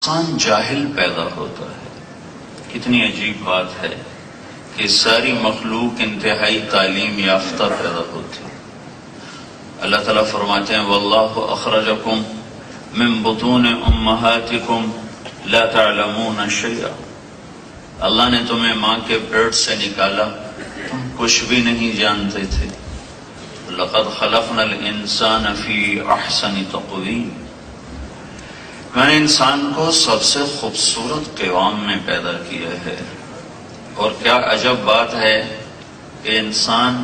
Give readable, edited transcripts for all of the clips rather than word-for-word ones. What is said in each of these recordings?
انسان جاہل پیدا ہوتا ہے۔ کتنی عجیب بات ہے کہ ساری مخلوق انتہائی تعلیم یافتہ پیدا ہوتی ہے۔ اللہ تعالیٰ فرماتے ہیں وَاللَّهُ أَخْرَجَكُم مِّن بُطُونِ أُمَّهَاتِكُمْ لَا تَعْلَمُونَ شَيْئًا، اللہ نے تمہیں ماں کے پیٹ سے نکالا، تم کچھ بھی نہیں جانتے تھے۔ لَقَدْ خَلَقْنَا الْإِنسَانَ فِي أَحْسَنِ تَقْوِيمٍ، میں نے انسان کو سب سے خوبصورت قوام میں پیدا کیا ہے۔ اور کیا عجب بات ہے کہ انسان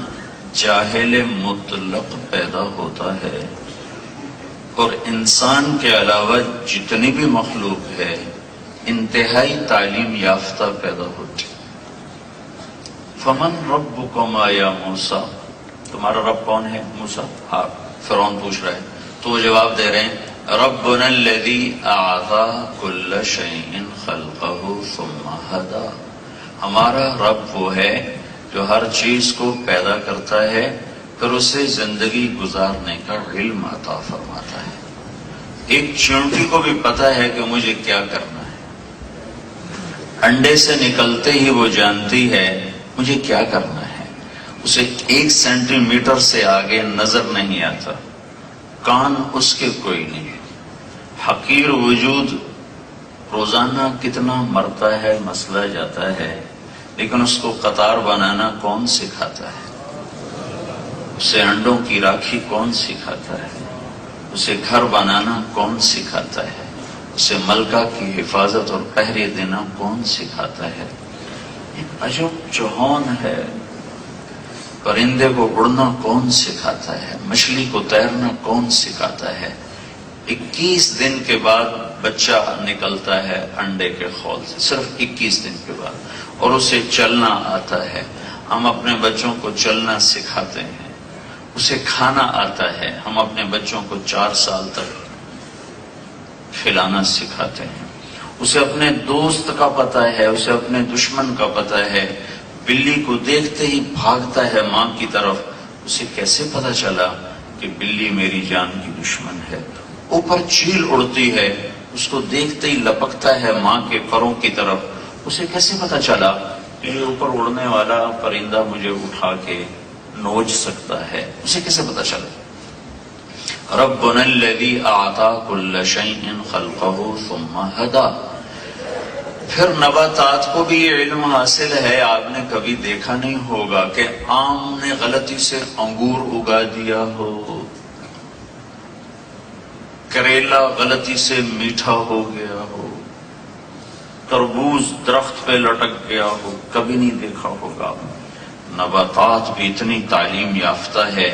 جاہل مطلق پیدا ہوتا ہے، اور انسان کے علاوہ جتنی بھی مخلوق ہے انتہائی تعلیم یافتہ پیدا ہوتی۔ فمن ربکما یا موسیٰ، تمہارا رب کون ہے موسیٰ؟ فرعون پوچھ رہا ہے، تو وہ جواب دے رہے ہیں ربنا الذی اعطی کل شیء خلقہ ثم ہدی، ہمارا رب وہ ہے جو ہر چیز کو پیدا کرتا ہے پھر اسے زندگی گزارنے کا علم عطا فرماتا ہے۔ ایک چیونٹی کو بھی پتا ہے کہ مجھے کیا کرنا ہے، انڈے سے نکلتے ہی وہ جانتی ہے مجھے کیا کرنا ہے، اسے 1 سینٹی میٹر سے آگے نظر نہیں آتا، کان اس کے کوئی نہیں۔ حقیر وجود روزانہ کتنا مرتا ہے، مسئلہ جاتا ہے، لیکن اس کو قطار بنانا کون سکھاتا ہے؟ اسے انڈوں کی راکھی کون سکھاتا ہے؟ اسے گھر بنانا کون سکھاتا ہے؟ اسے ملکہ کی حفاظت اور پہرے دینا کون سکھاتا ہے؟ ایک عجب جہان ہے۔ پرندے کو اڑنا کون سکھاتا ہے؟ مچھلی کو تیرنا کون سکھاتا ہے؟ 21 دن کے بعد بچہ نکلتا ہے انڈے کے خول سے، صرف 21 دن کے بعد، اور اسے چلنا آتا ہے۔ ہم اپنے بچوں کو چلنا سکھاتے ہیں، اسے کھانا آتا ہے۔ ہم اپنے بچوں کو 4 سال تک کھلانا سکھاتے ہیں۔ اسے اپنے دوست کا پتہ ہے، اسے اپنے دشمن کا پتہ ہے۔ بلی کو دیکھتے ہی بھاگتا ہے ماں کی طرف، اسے کیسے پتہ چلا کہ بلی میری جان کی دشمن ہے؟ اوپر چیل اڑتی ہے، اس کو دیکھتے ہی لپکتا ہے ماں کے پروں کی طرف، اسے کیسے پتہ چلا کہ یہ اوپر اڑنے والا پرندہ مجھے اٹھا کے نوچ سکتا ہے؟ اسے کیسے پتہ چلا؟ ربنا الذی اعطی کل شیء خلقہ ثم ہدی۔ پھر نباتات کو بھی یہ علم حاصل ہے۔ آپ نے کبھی دیکھا نہیں ہوگا کہ آم نے غلطی سے انگور اگا دیا ہو، کریلا غلطی سے میٹھا ہو گیا ہو، تربوز درخت پہ لٹک گیا ہو، کبھی نہیں دیکھا ہوگا۔ نباتات بھی اتنی تعلیم یافتہ ہے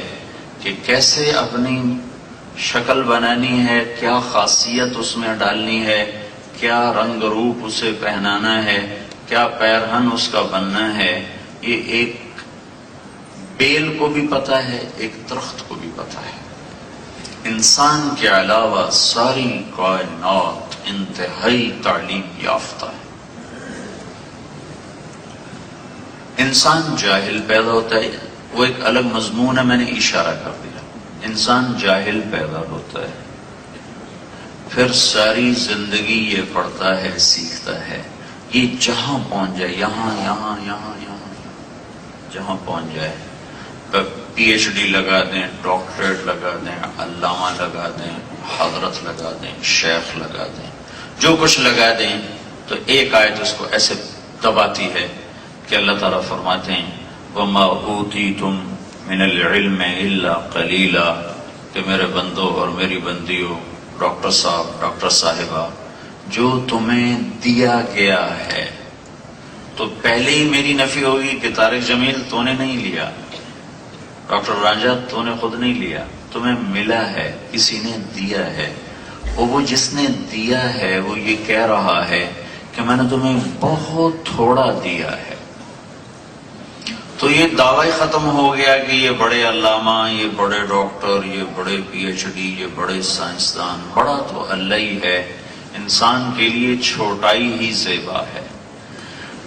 کہ کیسے اپنی شکل بنانی ہے، کیا خاصیت اس میں ڈالنی ہے، کیا رنگ روپ اسے پہنانا ہے، کیا پیرہن اس کا بننا ہے، یہ ایک بیل کو بھی پتہ ہے، ایک درخت کو بھی پتہ ہے۔ انسان کے علاوہ ساری کائنات انتہائی تعلیم یافتہ ہے۔ انسان جاہل پیدا ہوتا ہے، وہ ایک الگ مضمون ہے، میں نے اشارہ کر دیا۔ انسان جاہل پیدا ہوتا ہے، پھر ساری زندگی یہ پڑھتا ہے، سیکھتا ہے، یہ جہاں پہنچ جائے، یہاں یہاں یہاں یہاں جہاں پہنچ جائے، پی ایچ ڈی لگا دیں، ڈاکٹریٹ لگا دیں، علامہ لگا دیں، حضرت لگا دیں، شیخ لگا دیں، جو کچھ لگا دیں، تو ایک آیت اس کو ایسے دباتی ہے کہ اللہ تعالیٰ فرماتے ہیں وَمَا أُوتِيتُم مِّنَ الْعِلْمِ إِلَّا قَلِيلًا، کہ میرے بندوں اور میری بندیوں، ڈاکٹر صاحب، ڈاکٹر صاحبہ، جو تمہیں دیا گیا ہے، تو پہلے ہی میری نفی ہوگی کہ طارق جمیل تو نے نہیں لیا، ڈاکٹر راجہ تو نے خود نہیں لیا، تمہیں ملا ہے، کسی نے دیا ہے، اور وہ جس نے دیا ہے وہ یہ کہہ رہا ہے کہ میں نے تمہیں بہت تھوڑا دیا ہے۔ تو یہ دعویٰ ختم ہو گیا کہ یہ بڑے علامہ، یہ بڑے ڈاکٹر، یہ بڑے پی ایچ ڈی، یہ بڑے سائنسدان، بڑا تو اللہ ہی ہے، انسان کے لیے چھوٹائی ہی زیبا ہے۔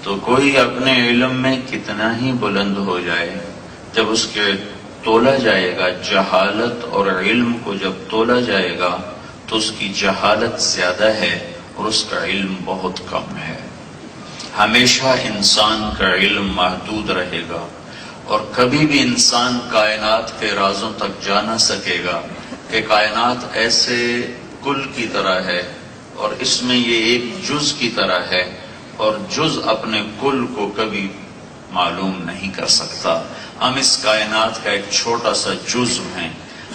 تو کوئی اپنے علم میں کتنا ہی بلند ہو جائے، جب اس کے تولا جائے گا جہالت اور علم کو جب تولا جائے گا تو اس کی جہالت زیادہ ہے اور اس کا علم بہت کم ہے۔ ہمیشہ انسان کا علم محدود رہے گا، اور کبھی بھی انسان کائنات کے رازوں تک جا نہ سکے گا کہ کائنات ایسے کل کی طرح ہے اور اس میں یہ ایک جز کی طرح ہے، اور جز اپنے کل کو کبھی معلوم نہیں کر سکتا۔ ہم اس کائنات کا ایک چھوٹا سا جزو ہیں،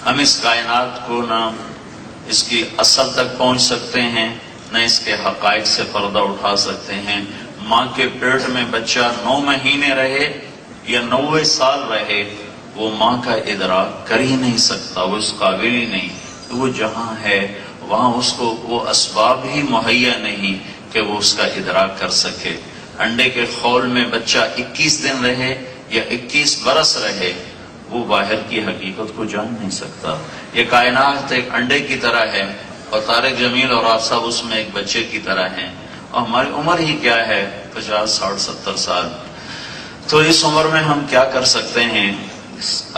ہم اس کائنات کو نہ اس کی اصل تک پہنچ سکتے ہیں، نہ اس کے حقائق سے پردہ اٹھا سکتے ہیں۔ ماں کے پیٹ میں بچہ 9 مہینے رہے یا 90 سال رہے، وہ ماں کا ادراک کر ہی نہیں سکتا، وہ اس قابل ہی نہیں۔ وہ جہاں ہے وہاں اس کو وہ اسباب ہی مہیا نہیں کہ وہ اس کا ادراک کر سکے۔ انڈے کے خول میں بچہ 21 دن رہے یا 21 برس رہے، وہ باہر کی حقیقت کو جان نہیں سکتا۔ یہ کائنات ایک انڈے کی طرح ہے، اور طارق جمیل اور آپ صاحب اس میں ایک بچے کی طرح ہیں، اور ہماری عمر ہی کیا ہے، 50 60 70 سال۔ تو اس عمر میں ہم کیا کر سکتے ہیں؟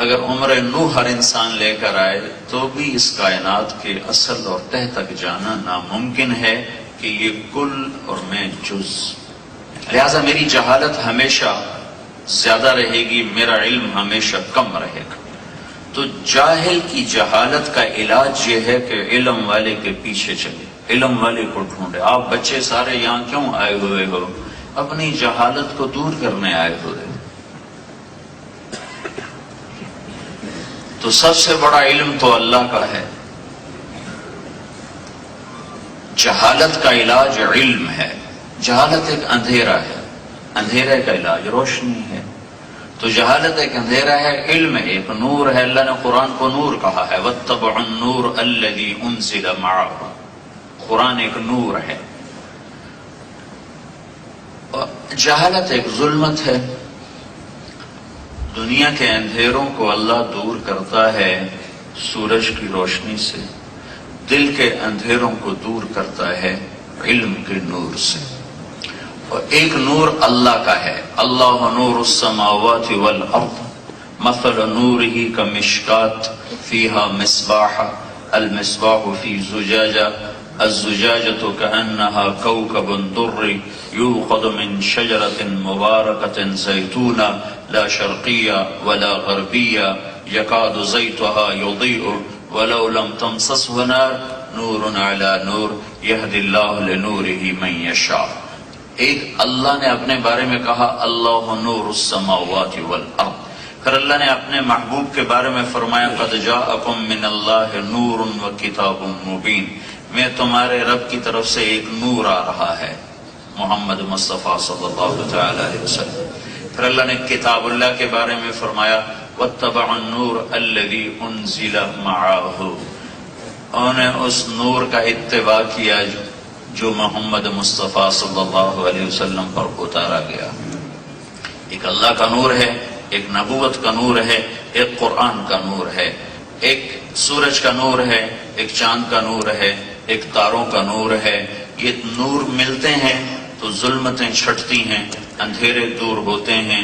اگر عمر نوح ہر انسان لے کر آئے تو بھی اس کائنات کے اصل اور تہ تک جانا ناممکن ہے کہ یہ کل اور میں جز۔ لہذا میری جہالت ہمیشہ زیادہ رہے گی، میرا علم ہمیشہ کم رہے گا۔ تو جاہل کی جہالت کا علاج یہ ہے کہ علم والے کے پیچھے چلے، علم والے کو ڈھونڈے۔ آپ بچے سارے یہاں کیوں آئے ہوئے ہو؟ اپنی جہالت کو دور کرنے آئے ہوئے۔ تو سب سے بڑا علم تو اللہ کا ہے۔ جہالت کا علاج علم ہے۔ جہالت ایک اندھیرا ہے، اندھیرے کا علاج روشنی ہے۔ تو جہالت ایک اندھیرا ہے، علم ایک نور ہے۔ اللہ نے قرآن کو نور کہا ہے، وَاتَّبِعُوا النُّورَ الَّذِي أُنزِلَ مَعَهُ۔ قرآن ایک نور ہے۔ جہالت ایک ظلمت ہے۔ دنیا کے اندھیروں کو اللہ دور کرتا ہے سورج کی روشنی سے، دل کے اندھیروں کو دور کرتا ہے علم کے نور سے۔ اور ایک نور اللہ کا ہے، اللہ نور السماوات والارض مثل نورہ کمشکات فیہا مصباح المصباح فی زجاجہ الزجاجۃ کأنہا کوکب درّی یوقد من شجرۃ مبارکۃ زیتونہ لا شرقیہ ولا غربیہ یکاد زیتها یضیء ولو لم تمسسه نار نور علی نور یہدی اللہ لنورہ من یشاء۔ ایک اللہ نے اپنے بارے میں کہا اللہ نور السماوات والارض، پھر اللہ نے اپنے محبوب کے بارے میں فرمایا قد جاءکم من اللہ نور وکتاب مبین، میں تمہارے رب کی طرف سے ایک نور آ رہا ہے، محمد مصطفیٰ صلی اللہ تعالی علیہ وسلم۔ پھر اللہ نے کتاب اللہ کے بارے میں فرمایا واتبعوا النور الذی انزل معہ، انہوں نے اس نور کا اتباع کیا جو محمد مصطفیٰ صلی اللہ علیہ وسلم پر اتارا گیا۔ ایک اللہ کا نور ہے، ایک نبوت کا نور ہے، ایک قرآن کا نور ہے، ایک سورج کا نور ہے، ایک چاند کا نور ہے، ایک تاروں کا نور ہے۔ یہ نور ملتے ہیں تو ظلمتیں چھٹتی ہیں، اندھیرے دور ہوتے ہیں،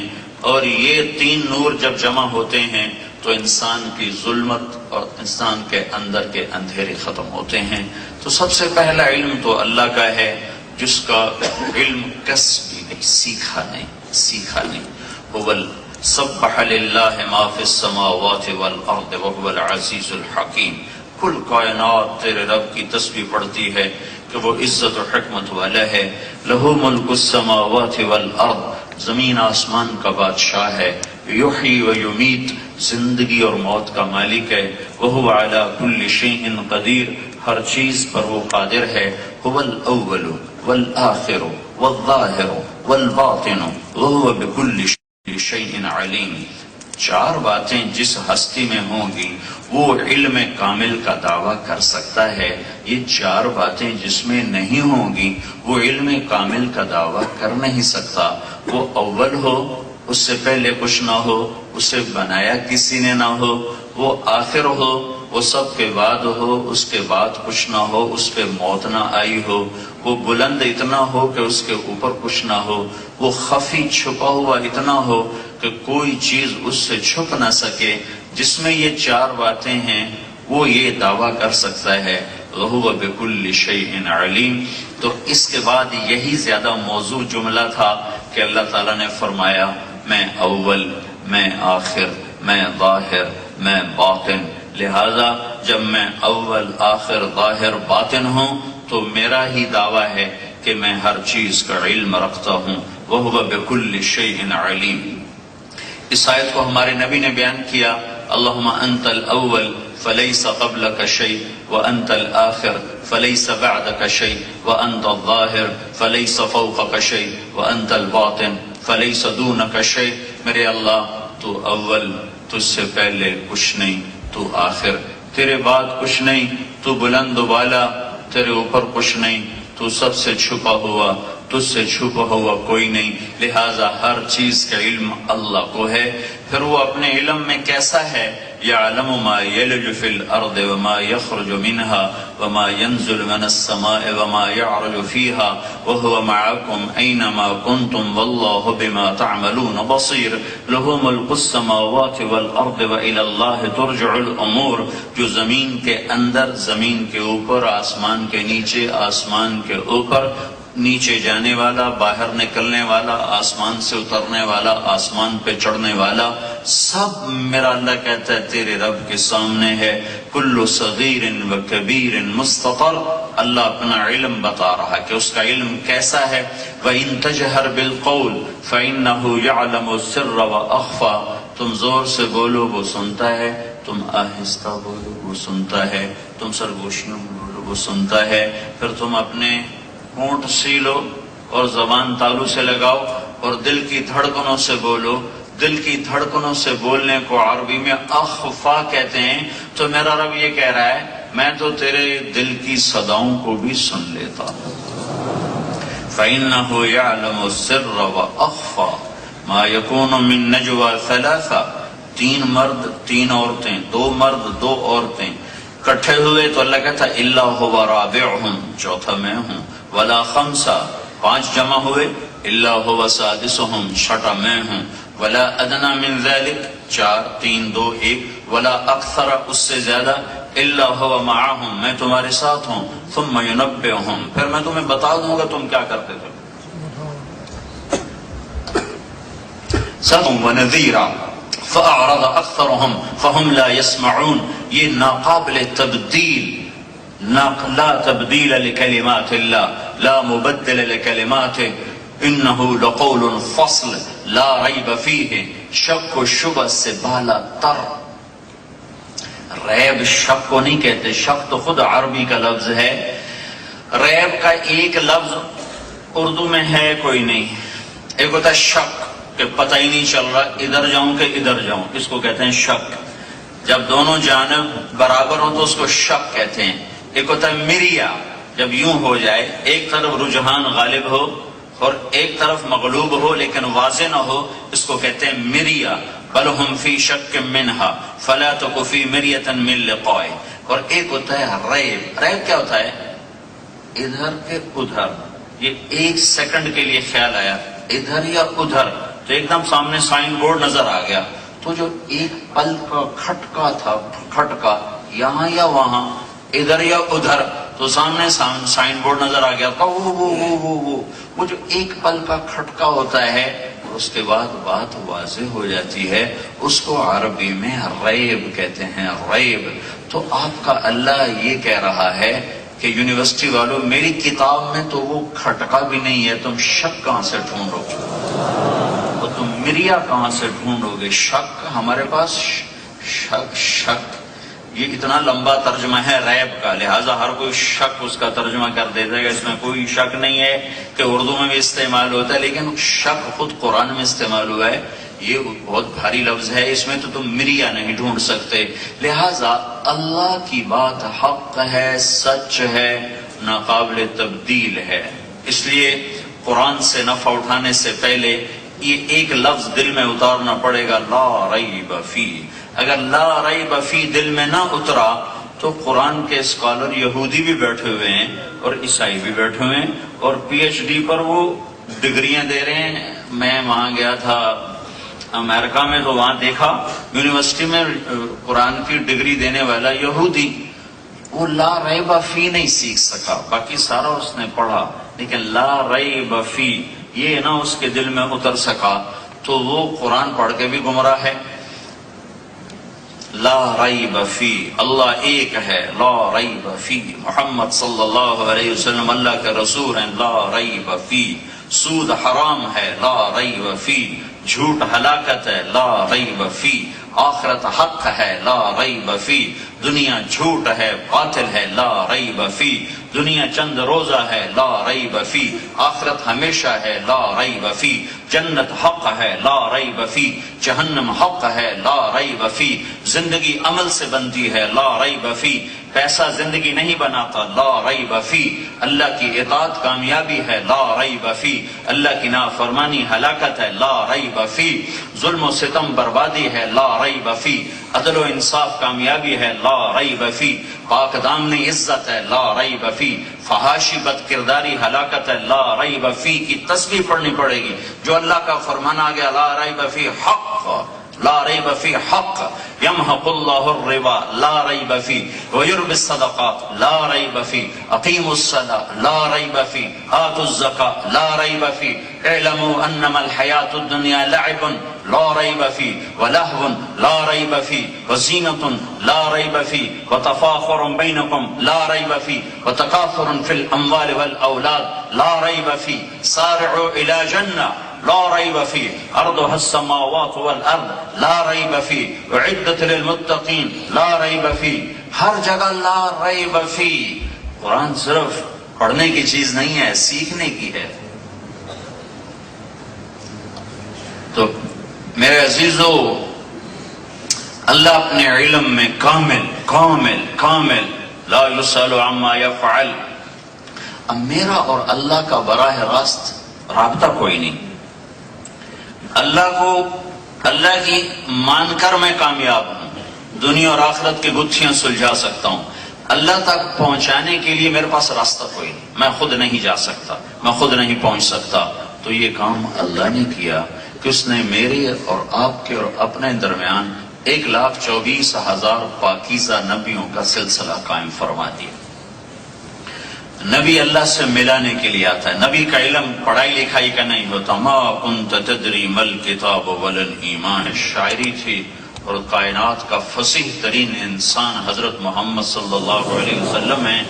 اور یہ تین نور جب جمع ہوتے ہیں تو انسان کی ظلمت اور انسان کے اندر کے اندھیرے ختم ہوتے ہیں۔ تو سب سے پہلا علم تو اللہ کا ہے، جس کا علم کسبی نہیں، سیکھا نہیں۔ سبح للہ ما فی السماوات والارض وهو العزیز الحکیم، کل کائنات تیرے رب کی تسبیح پڑھتی ہے کہ وہ عزت و حکمت والا ہے۔ لہ ملک السماوات والارض، زمین آسمان کا بادشاہ ہے۔ یحیی و یمیت، زندگی اور موت کا مالک ہے۔ وہو علی کل شیء قدیر، ہر چیز پر وہ قادر ہے۔ هو الاول والآخر والظاہر والباطن وہو بکل شیء علیم۔ چار باتیں جس ہستی میں ہوں گی وہ علم کامل کا دعویٰ کر سکتا ہے، یہ چار باتیں جس میں نہیں ہوں گی وہ علم کامل کا دعویٰ کر نہیں سکتا۔ وہ اول ہو، اس سے پہلے کچھ نہ ہو، اسے بنایا کسی نے نہ ہو، وہ آخر ہو، وہ سب کے بعد ہو، اس کے بعد کچھ نہ ہو، اس پہ موت نہ آئی ہو، وہ بلند اتنا ہو کہ اس کے اوپر کچھ نہ ہو، وہ خفی چھپا ہوا اتنا ہو کہ کوئی چیز اس سے چھپ نہ سکے۔ جس میں یہ چار باتیں ہیں وہ یہ دعویٰ کر سکتا ہے وَهُوَ بِكُلِّ شَيْءٍ عَلِيمٍ۔ تو اس کے بعد یہی زیادہ موضوع جملہ تھا کہ اللہ تعالیٰ نے فرمایا میں اول، میں آخر، میں ظاہر، میں باطن، لہذا جب میں اول، آخر، ظاہر، باطن ہوں تو میرا ہی دعویٰ ہے کہ میں ہر چیز کا علم رکھتا ہوں، وَهُوَ بِكُلِّ شَيْءٍ عَلِيمٌ۔ اس آیت کو ہمارے نبی نے بیان کیا، اللہم انت الاول فلیس قبلک شیء وانت الآخر فلیس بعدک شیء وانت الظاہر فلیس فوقک شیء وانت الباطن فلیس دونک شیء۔ میرے اللہ تو اول، تجھ سے پہلے کچھ نہیں، تو آخر، تیرے بعد کچھ نہیں، تو بلند و بالا، تیرے اوپر کچھ نہیں، تو سب سے چھپا ہوا، تجھ سے چھپا ہوا کوئی نہیں، لہذا ہر چیز کا علم اللہ کو ہے۔ پھر وہ اپنے علم میں کیسا ہے؟ یعلم ما یلج فی الارض وما یخرج منها وما ينزل من السماء وما يعرج فيها وهو معكم اينما كنتم والله بما تعملون بصير له ملك السماوات والارض والى الله ترجع الامور۔ جو زمین کے اندر، زمین کے اوپر، آسمان کے نیچے، آسمان کے اوپر، نیچے جانے والا، باہر نکلنے والا، آسمان سے اترنے والا، آسمان پہ چڑھنے والا، سب میرا اللہ کہتا ہے تیرے رب کے سامنے ہے۔ کل صغیر و کبیر مستطر، اللہ اپنا علم بتا رہا کہ اس کا علم کیسا ہے۔ وَإِن تَجْهَرْ بِالْقَوْلِ فَإِنَّهُ يَعْلَمُ السِّرَّ وَأَخْفَى، تم زور سے بولو وہ سنتا ہے، تم آہستہ بولو وہ سنتا ہے، تم سرگوشیوں میں بولو وہ سنتا ہے۔ پھر تم اپنے ہونٹ سیلو اور زبان تالو سے لگاؤ اور دل کی دھڑکنوں سے بولو۔ دل کی دھڑکنوں سے بولنے کو عربی میں اخفا کہتے ہیں۔ تو میرا رب یہ کہہ رہا ہے میں تو تیرے دل کی صداؤں کو بھی سن لیتا ہوں۔ فَإِنَّهُ يَعْلَمُ السِّرَّ وَأَخْفَى مَا يَكُونُ مِن نَجْوَى ثَلَاثَةٍ، تین مرد تین عورتیں، دو مرد دو عورتیں کٹھے ہوئے تو اللہ کہتا اِلَّا هُوَ رَابِعُهُمْ، چوتھا میں ہوں، وَلَا خَمْسَةٍ، پانچ جمع ہوئے، اِلَّا هُوَ سَادِسُهُمْ، چھٹا میں ہوں، وَلَا أَدْنَى مِن ذَلِكَ، چار، تین، دو، ایک، وَلَا أَكْثَرَ، اس سے زیادہ، إِلَّا هُوَ مَعَهُمْ، میں تمہارے ساتھ ہوں، ثُمَّ يُنَبِّئُهُمْ، پھر میں تمہیں بتا دوں گا تم کیا کرتے تھے۔ سَلْهُمْ وَنَذِيرًا فَأَعْرَضَ أَكْثَرُهُمْ فَهُمْ لَا يَسْمَعُونَ، یہ ناقابل تبدیل، لا تبدیل لکلمات اللہ، لا مبدل لکلماته، انه لقول فصل لا ریب فیہ، شک و شبہ سے بالا تر۔ ریب شک کو نہیں کہتے، شک تو خود عربی کا لفظ ہے۔ ریب کا ایک لفظ اردو میں ہے کوئی نہیں۔ ایک ہوتا ہے شک کہ پتہ ہی نہیں چل رہا ادھر جاؤں کہ ادھر جاؤں، اس کو کہتے ہیں شک۔ جب دونوں جانب برابر ہوں تو اس کو شک کہتے ہیں۔ ایک ہوتا ہے مریا، جب یوں ہو جائے ایک طرف رجحان غالب ہو اور ایک طرف مغلوب ہو لیکن واضح نہ ہو، اس کو کہتے ہیں مریا۔ بل ہم فی شک منہا فلا تک فی مریۃ من لقائہ۔ اور ایک ہوتا ہے ریب۔ ریب کیا ہوتا ہے؟ ادھر کے ادھر، یہ ایک سیکنڈ کے لیے خیال آیا ادھر یا ادھر تو ایک دم سامنے سائن بورڈ نظر آ گیا، تو جو ایک پل کا کھٹکا تھا، کھٹکا یہاں یا وہاں، ادھر یا ادھر، تو سامنے سائن بورڈ نظر آ گیا، وہ جو ایک پل کا کھٹکا ہوتا ہے اس کے بعد بات واضح ہو جاتی ہے، اس کو عربی میں ریب کہتے ہیں، ریب۔ تو آپ کا اللہ یہ کہہ رہا ہے کہ یونیورسٹی والوں میری کتاب میں تو وہ کھٹکا بھی نہیں ہے، تم شک کہاں سے ڈھونڈو گے؟ تو تم مریا کہاں سے ڈھونڈو گے؟ شک ہمارے پاس شک یہ اتنا لمبا ترجمہ ہے ریب کا، لہٰذا ہر کوئی شک اس کا ترجمہ کر دیتا ہے کہ اس میں کوئی شک نہیں ہے، کہ اردو میں بھی استعمال ہوتا ہے، لیکن شک خود قرآن میں استعمال ہوا ہے، یہ بہت بھاری لفظ ہے، اس میں تو تم مریا نہیں ڈھونڈ سکتے۔ لہٰذا اللہ کی بات حق ہے، سچ ہے، ناقابل تبدیل ہے۔ اس لیے قرآن سے نفع اٹھانے سے پہلے یہ ایک لفظ دل میں اتارنا پڑے گا، لا ریب فی۔ اگر لا ریب فی دل میں نہ اترا تو قرآن کے اسکالر یہودی بھی بیٹھے ہوئے ہیں اور عیسائی بھی بیٹھے ہوئے ہیں اور پی ایچ ڈی پر وہ ڈگریاں دے رہے ہیں۔ میں وہاں گیا تھا امریکہ میں تو وہاں دیکھا یونیورسٹی میں قرآن کی ڈگری دینے والا یہودی، وہ لا ریب فی نہیں سیکھ سکا، باقی سارا اس نے پڑھا لیکن لا ریب فی یہ نہ اس کے دل میں اتر سکا، تو وہ قرآن پڑھ کے بھی گمراہ ہے۔ لا ریب فی، اللہ ایک ہے، لا ریب فی، محمد صلی اللہ علیہ وسلم اللہ کے رسول ہیں، لا ریب فی، سود حرام ہے، لا ریب فی، جھوٹ ہلاکت ہے، لا ریب فی، آخرت حق ہے، لا ریب فی، دنیا جھوٹ ہے، باطل ہے، لا ریب فی، دنیا چند روزہ ہے، لا ریب فی، آخرت ہمیشہ ہے، لا ریب فی، جنت حق ہے، لا ریب فی، جہنم حق ہے، لا ریب فی، زندگی عمل سے بنتی ہے، لا ریب فی، پیسہ زندگی نہیں بناتا، لا ریب فی، اللہ کی اطاعت کامیابی ہے، لا ریب فی، اللہ کی نافرمانی ہلاکت ہے، لا ریب فی، ظلم و ستم بربادی ہے، لا ریب فی، عدل و انصاف کامیابی ہے، لا ریب فی، پاک دامنی عزت ہے، لا ریب فی، فحاشی بد کرداری ہلاکت ہے، لا ریب فی کی تسبیح پڑھنی پڑے گی۔ جو اللہ کا فرمان آ گیا، لا ریب فی حق، لا ریب فی حق، یمحق اللہ الربا، لا ریب فی، ویربی الصدقات، لا ریب فی، اقیموا الصلاۃ، لا ریب فی، آتوا الزکاۃ، لا ریب فی، اعلموا انما الحیاۃ الدنیا لعب، لا ریب فی، ولہو، لا ریب فی، وزینۃ، لا ریب فی، وتفاخر بینکم، لا ریب فی، وتکاثر فی الاموال والاولاد، لا ریب فی، سارعوا الی جنہ، لا ریب فی، ارضها السماوات والارض، لا ریب فی، اعدت للمتقین، لا ریب فی، ہر جگہ لا ریب فی۔ قرآن صرف پڑھنے کی چیز نہیں ہے، سیکھنے کی ہے۔ تو میرے عزیزو، اللہ اپنے علم میں کامل کامل کامل، لا یسأل عما یفعل۔ اب میرا اور اللہ کا براہ راست رابطہ کوئی نہیں۔ اللہ کی مان کر میں کامیاب ہوں، دنیا اور آخرت کی گتھیاں سلجھا سکتا ہوں، اللہ تک پہنچانے کے لیے میرے پاس راستہ کوئی نہیں، میں خود نہیں جا سکتا، میں خود نہیں پہنچ سکتا۔ تو یہ کام اللہ نے کیا کہ اس نے میرے اور آپ کے اور اپنے درمیان 1,24,000 پاکیزہ نبیوں کا سلسلہ قائم فرما دیا۔ نبی اللہ سے ملانے کے لیے آتا ہے۔ نبی کا علم پڑھائی لکھائی کا نہیں ہوتا۔ ما کنت تدری مل کتاب ولل ایمان، شاعری تھی، اور کائنات کا فصیح ترین انسان حضرت محمد صلی اللہ علیہ وسلم ہیں۔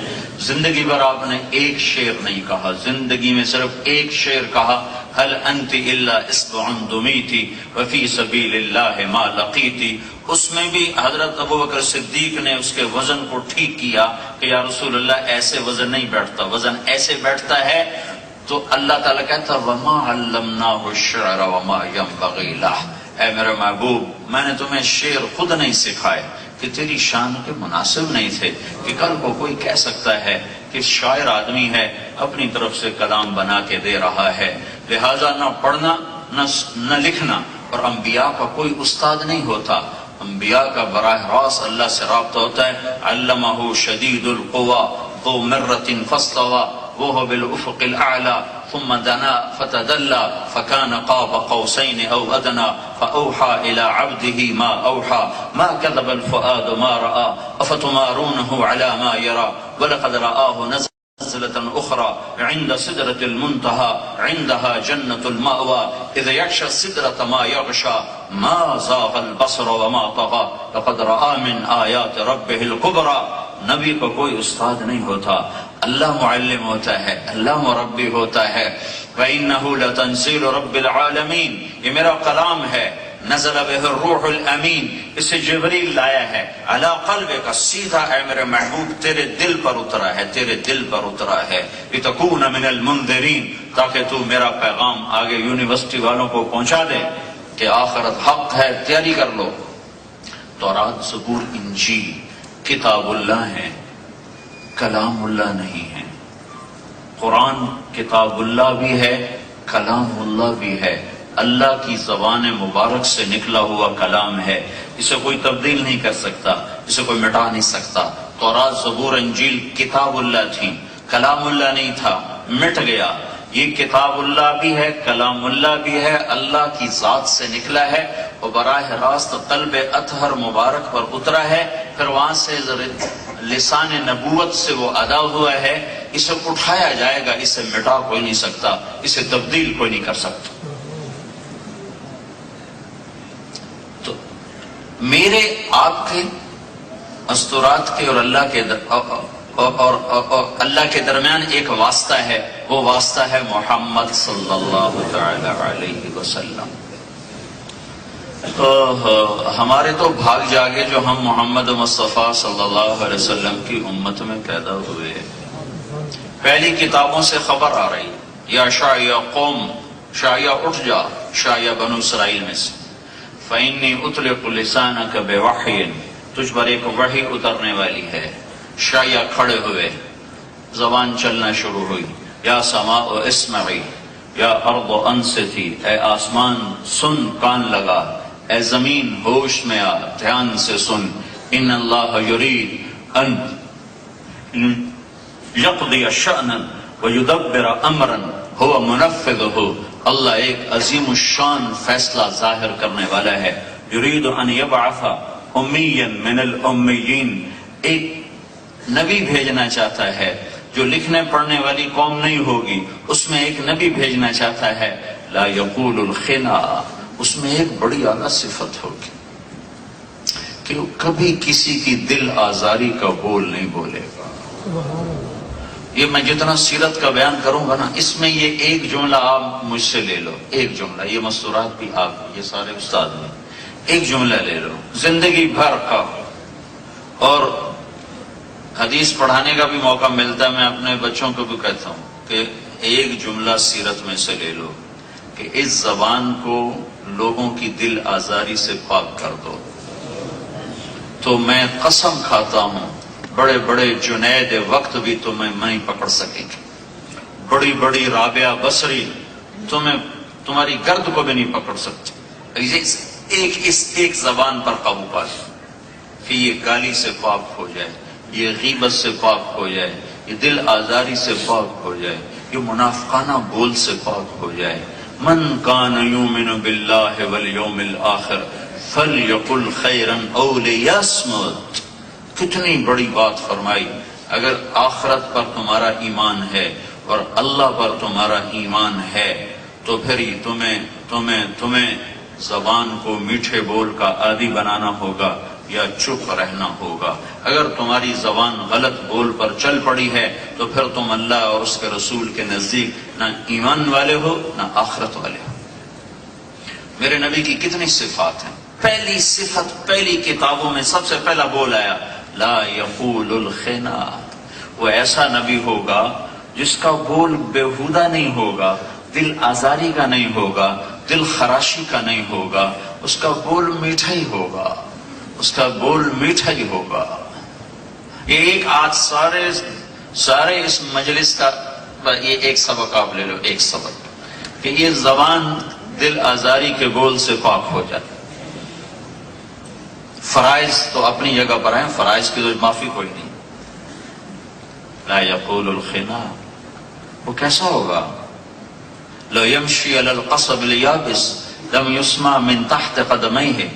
زندگی بھر آپ نے ایک شعر نہیں کہا، زندگی میں صرف ایک شعر کہا، هل انت الا اصبع دمیتی وفی سبیل اللہ ما لقیتی۔ اس میں بھی حضرت ابوبکر صدیق نے اس کے وزن کو ٹھیک کیا کہ یا رسول اللہ ایسے وزن نہیں بیٹھتا، وزن ایسے بیٹھتا ہے۔ تو اللہ تعالیٰ کہتا وما علمناہ الشعر وما ينبغی لہ، اے میرے محبوب میں نے تمہیں شعر خود نہیں سکھائے کہ تیری شان کے مناسب نہیں تھے، کہ کل کو کوئی کہہ سکتا ہے کہ شاعر آدمی ہے اپنی طرف سے کلام بنا کے دے رہا ہے۔ لہٰذا نہ پڑھنا نہ لکھنا، اور انبیاء کا کوئی استاد نہیں ہوتا، انبیاء کا براہ راست اللہ سے رابطہ ہوتا ہے۔ علمہ شدید القوی ذو مرۃ فاستوی وهو بالافق الاعلى ثم دنا فتدلى فكان قاب قوسين او ادنى فاوحى الى عبده ما اوحى ما كذب الفؤاد ما راى افتمارونه على ما يرى ولقد رآه نزلة اخرى عند سدرة المنتهى عندها جنة المأوى اذ يغشى السدرة ما يغشى ما زاغ البصر وما طغى لقد رأى من آيات ربه الكبرى۔ نبی کو کوئی استاد نہیں ہوتا، اللہ معلم ہوتا ہے، اللہ مربی ہوتا ہے۔ وَإِنَّهُ لَتَنزِيلُ رَبِّ الْعَالَمِينَ، یہ میرا کلام ہے، نزل بِهِ الروح الامین، اسے جبریل لایا ہے، علی قلبک، سیدھا اے میرے محبوب تیرے دل پر اترا ہے، تیرے دل پر اترا ہے، لِتَكُونَ مِنَ الْمُنذِرِينَ، تاکہ تو میرا پیغام آگے یونیورسٹی والوں کو پہنچا دے کہ آخرت حق ہے، تیاری کر لو۔ تورات، زبور، انجیل کتاب اللہ ہیں، کلام اللہ نہیں ہے۔ قرآن کتاب اللہ بھی ہے، کلام اللہ بھی ہے، اللہ کی زبان مبارک سے نکلا ہوا کلام ہے، اسے کوئی تبدیل نہیں کر سکتا، اسے کوئی مٹا نہیں سکتا۔ تورات، زبور، انجیل کتاب اللہ تھی، کلام اللہ نہیں تھا، مٹ گیا۔ یہ کتاب اللہ بھی ہے، کلام اللہ بھی ہے، اللہ کی ذات سے نکلا ہے اور براہ راست قلب اطہر مبارک پر اترا ہے۔ پھر وہاں سے لسان نبوت سے وہ ادا ہوا ہے، اسے اٹھایا جائے گا، اسے مٹا کوئی نہیں سکتا، اسے تبدیل کوئی نہیں کر سکتا۔ تو میرے آپ کے مستورات کے اور اللہ کے درمیان ایک واسطہ ہے، وہ واسطہ ہے محمد صلی اللہ تعالی علیہ وسلم۔ ہمارے تو بھاگ جاگے جو ہم محمد مصطفیٰ صلی اللہ علیہ وسلم کی امت میں پیدا ہوئے۔ پہلی کتابوں سے خبر آ رہی، یا شاعیہ قوم، شاعیہ اٹھ جا، شاعیہ بنو اسرائیل میں سے، فإنی اطلق لسانک بوحی، تجھ پر ایک وحی اترنے والی ہے۔ شاعیہ کھڑے ہوئے، زبان چلنا شروع ہوئی، یا سماء اسمعی، یا ارض انصتی، اے آسمان سن، کان لگا، اے زمین ہوش میں آ، دھیان سے سن، ان اللہ یرید ان یقضی شأنا ویدبر امرا هو منفذہ، اللہ ایک عظیم الشان فیصلہ ظاہر کرنے والا ہے۔ یرید ان یبعث امیا من الامیین، ایک نبی بھیجنا چاہتا ہے جو لکھنے پڑھنے والی قوم نہیں ہوگی، اس میں ایک نبی بھیجنا چاہتا ہے، لا یقول الخنا، اس میں ایک بڑی اعلیٰ صفت ہوگی کہ وہ کبھی کسی کی دل آزاری کا بول نہیں بولے گا۔ یہ میں جتنا سیرت کا بیان کروں گا نا، اس میں یہ ایک جملہ آپ مجھ سے لے لو، ایک جملہ، یہ مستورات بھی آپ، یہ سارے استاد ہیں، ایک جملہ لے لو زندگی بھر کا، اور حدیث پڑھانے کا بھی موقع ملتا ہے، میں اپنے بچوں کو بھی کہتا ہوں کہ ایک جملہ سیرت میں سے لے لو کہ اس زبان کو لوگوں کی دل آزاری سے پاک کر دو، تو میں قسم کھاتا ہوں بڑے بڑے جنید وقت بھی تمہیں نہیں پکڑ سکیں گے، بڑی بڑی رابعہ بصری تمہاری گرد کو بھی نہیں پکڑ سکتی۔ ایک زبان پر قابو پا لیں کہ یہ گالی سے پاک ہو جائے، یہ غیبت سے پاک ہو جائے، یہ دل آزاری سے پاک ہو جائے، یہ منافقانہ بول سے پاک ہو جائے۔ من کان یؤمن باللہ والیوم الآخر فلیقل خیرا او لیصمت، کتنی بڑی بات فرمائی۔ اگر آخرت پر تمہارا ایمان ہے اور اللہ پر تمہارا ایمان ہے تو پھر تمہیں زبان کو میٹھے بول کا عادی بنانا ہوگا یا چپ رہنا ہوگا۔ اگر تمہاری زبان غلط بول پر چل پڑی ہے تو پھر تم اللہ اور اس کے رسول کے نزدیک نہ ایمان والے ہو نہ آخرت والے ہو۔ میرے نبی کی کتنی صفات ہیں، پہلی صفت پہلی کتابوں میں سب سے پہلا بول آیا، لا یقول الخنا، وہ ایسا نبی ہوگا جس کا بول بےہودہ نہیں ہوگا، دل آزاری کا نہیں ہوگا، دل خراشی کا نہیں ہوگا، اس کا بول میٹھا ہی ہوگا، اس کا بول میٹھا ہی ہوگا۔ یہ ایک آج سارے اس مجلس کا یہ ایک سبق آپ لے لو، ایک سبق کہ یہ زبان دل آزاری کے بول سے پاک ہو جائے۔ فرائض تو اپنی جگہ پر ہیں، فرائض کی تو معافی کوئی نہیں۔ لا یقول الخنا، وہ کیسا ہوگا؟ لو یمشی علی القصب الیابس لم یسمع من تحت قدمیہ،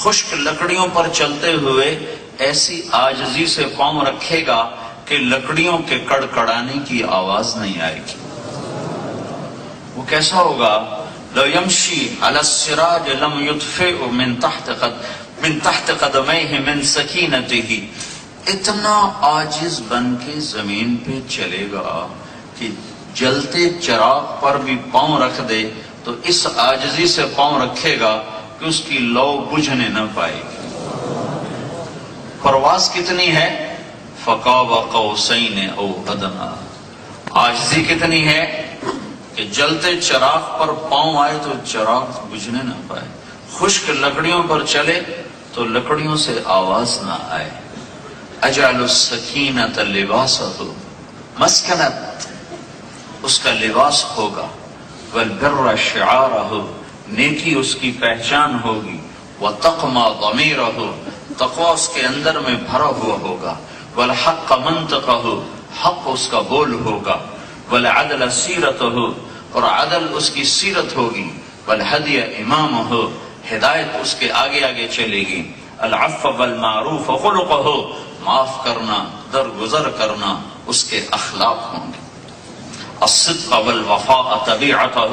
خشک لکڑیوں پر چلتے ہوئے ایسی عاجزی سے پاؤں رکھے گا کہ لکڑیوں کے کڑکڑانے کی آواز نہیں آئے گی۔ وہ کیسا ہوگا؟ لو یمشی علی السراج لم یطفئ من تحت قدمیہ من سکینتہ، اتنا عاجز بن کے زمین پہ چلے گا کہ جلتے چراغ پر بھی پاؤں رکھ دے تو اس عاجزی سے پاؤں رکھے گا کہ اس کی لو بجھنے نہ پائے گی۔ پرواز کتنی ہے؟ فقاب قوسین او ادنی، عاجزی کتنی ہے کہ جلتے چراغ پر پاؤں آئے تو چراغ بجھنے نہ پائے، خشک لکڑیوں پر چلے تو لکڑیوں سے آواز نہ آئے۔ اجعل السکینۃ لباسہ، مسکنت اس کا لباس ہوگا، والبر شعارہ، نیکی اس کی پہچان ہوگی، وتقوی ضمیرہ، تقوی اس کے اندر میں بھرا ہوا ہوگا، والحق منطقہ، حق اس کا بول ہوگا، والعدل سیرتہ، اور عدل اس کی سیرت ہوگی، والہدی امامہ، ہدایت اس کے آگے آگے چلے گی، العفو والمعروف خلقہ، معاف کرنا، درگزر کرنا اس کے اخلاق ہوں گے۔ الصدق والوفاء طبیعتہ،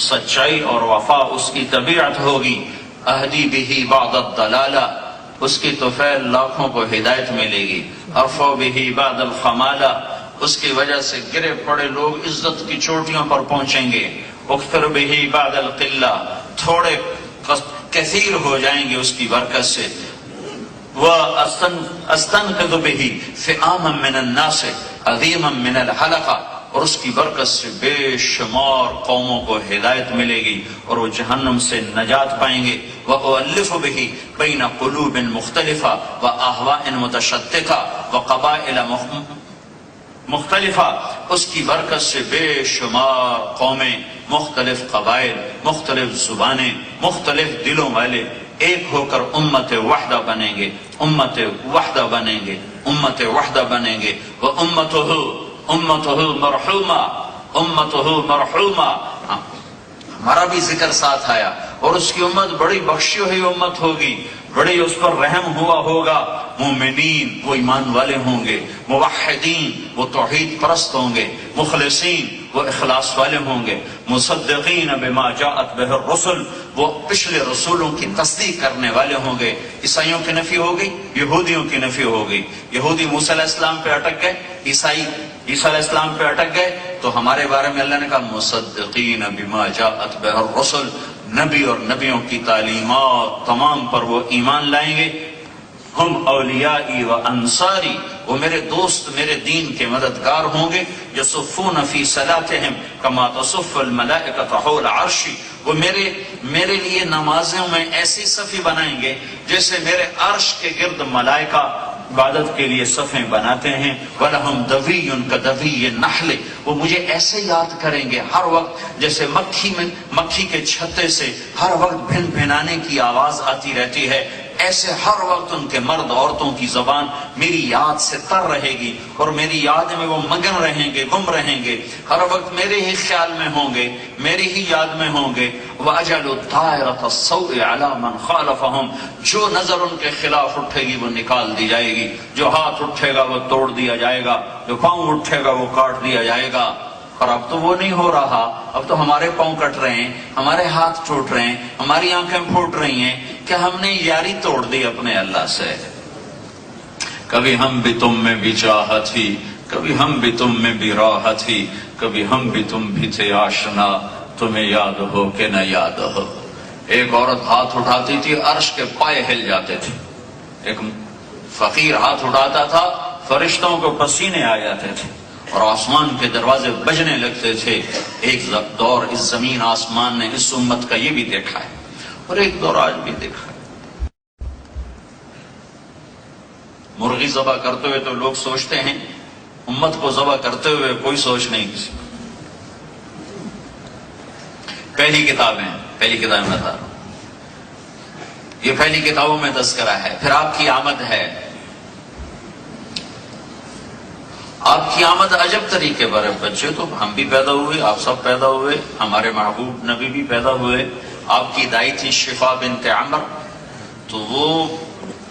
سچائی اور وفا اس کی طبیعت ہوگی۔ اہدی بہ بعد الضلالہ، اس کی طفیل لاکھوں کو ہدایت ملے گی۔ ارفع بہ بعد الخمالہ، اس کی وجہ سے گرے پڑے لوگ عزت کی چوٹیوں پر پہنچیں گے۔ اکثر بہ بعد القلہ، تھوڑے کثیر ہو جائیں گے اس کی برکت سے۔ وَأَسْتَنْقِذُ بِهِ فِئَامًا مِّنَ النَّاسِ عَظِيمًا مِّنَ الْحَلَقَةِ، اور اس کی برکت سے بے شمار قوموں کو ہدایت ملے گی اور وہ جہنم سے نجات پائیں گے۔ وَأُؤَلِّفُ بِهِ بَيْنَ قُلُوبٍ مُخْتَلِفَةٍ وَأَهْوَاءٍ مُتَشَتِّتَةٍ وَقَبَائِلَ مختلفہ، اس کی برکت سے بے شمار قومیں، مختلف قبائل، مختلف زبانیں، مختلف دلوں والے ایک ہو کر امت وحدہ بنیں گے، امت وحدہ بنیں گے، امت وحدہ بنیں گے۔ وَأُمَّتُهُ مَرْحُومَةٌ، امتہ مرحومہ، ہمارا بھی ذکر ساتھ آیا، اور اس کی امت بڑی بخشی ہوئی امت ہوگی، بڑی اس پر رحم ہوا ہوگا۔ مومنین وہ ایمان والے ہوں گے، موحدین وہ توحید پرست ہوں گے، مخلصین وہ اخلاص والے ہوں گے، مصدقین بما جاءت بہ الرسل وہ پچھلے رسولوں کی تصدیق کرنے والے ہوں گے۔ عیسائیوں کی نفی ہو گئی، یہودیوں کی نفی ہو گئی۔ یہودی موسیٰ علیہ السلام پہ اٹک گئے، عیسائی عیسیٰ علیہ السلام پہ اٹک گئے، تو ہمارے بارے میں اللہ نے کہا مصدقین بما جاءت بہ الرسل، نبی اور نبیوں کی تعلیمات تمام پر وہ ایمان لائیں گے۔ ہم اولیائی و انصاری، وہ میرے دوست، میرے دین کے مددگار ہوں گے۔ یصفون فی صلاتہم کما تصف الملائکۃ حول عرشی، وہ میرے لیے نمازوں میں ایسی صفیں بنائیں گے جیسے میرے عرش کے گرد ملائکہ عبادت کے لیے صفیں بناتے ہیں۔ وَلَهُمْ دَوِيٌّ كَدَوِيِّ النَّحْلِ، وہ مجھے ایسے یاد کریں گے ہر وقت جیسے مکھی کے چھتے سے ہر وقت بھن بھنانے کی آواز آتی رہتی ہے، ایسے ہر وقت ان کے مرد عورتوں کی زبان میری یاد سے تر رہے گی، اور میری یاد میں وہ مگن رہیں گے، گم رہیں گے، ہر وقت میرے ہی خیال میں ہوں گے، میری ہی یاد میں ہوں گے۔ وَأَجَلُ الدَّائِرَةَ السَّوْءِ عَلَى مَنْ خَالَفَهُمْ، جو نظر ان کے خلاف اٹھے گی وہ نکال دی جائے گی، جو ہاتھ اٹھے گا وہ توڑ دیا جائے گا، جو پاؤں اٹھے گا وہ کاٹ دیا جائے گا۔ اور اب تو وہ نہیں ہو رہا، اب تو ہمارے پاؤں کٹ رہے ہیں، ہمارے ہاتھ ٹوٹ رہے ہیں، ہماری آنکھیں پھوٹ رہی ہیں کہ ہم نے یاری توڑ دی اپنے اللہ سے۔ کبھی ہم بھی تم میں بھی چاہت ہی، کبھی ہم بھی تم میں بھی راحت ہی، کبھی ہم بھی تم بھی تھے آشنا، تمہیں یاد ہو کہ نہ یاد ہو۔ ایک عورت ہاتھ اٹھاتی تھی، عرش کے پائے ہل جاتے تھے۔ ایک فقیر ہاتھ اٹھاتا تھا، فرشتوں کو پسینے آ جاتے تھے اور آسمان کے دروازے بجنے لگتے تھے۔ ایک دور اس زمین آسمان نے اس امت کا یہ بھی دیکھا ہے، اور ایک دور آج بھی دیکھا ہے۔ مرغی ذبح کرتے ہوئے تو لوگ سوچتے ہیں، امت کو ذبح کرتے ہوئے کوئی سوچ نہیں کسی۔ پہلی کتابیں بتا رہا ہوں، یہ پہلی کتابوں میں تذکرہ ہے۔ پھر آپ کی آمد ہے، آپ کی آمد عجب طریقے پر ہے۔ بچے تو ہم بھی پیدا ہوئے، آپ سب پیدا ہوئے، ہمارے محبوب نبی بھی پیدا ہوئے۔ آپ کی دائی تھی شفا بنت عمر، تو وہ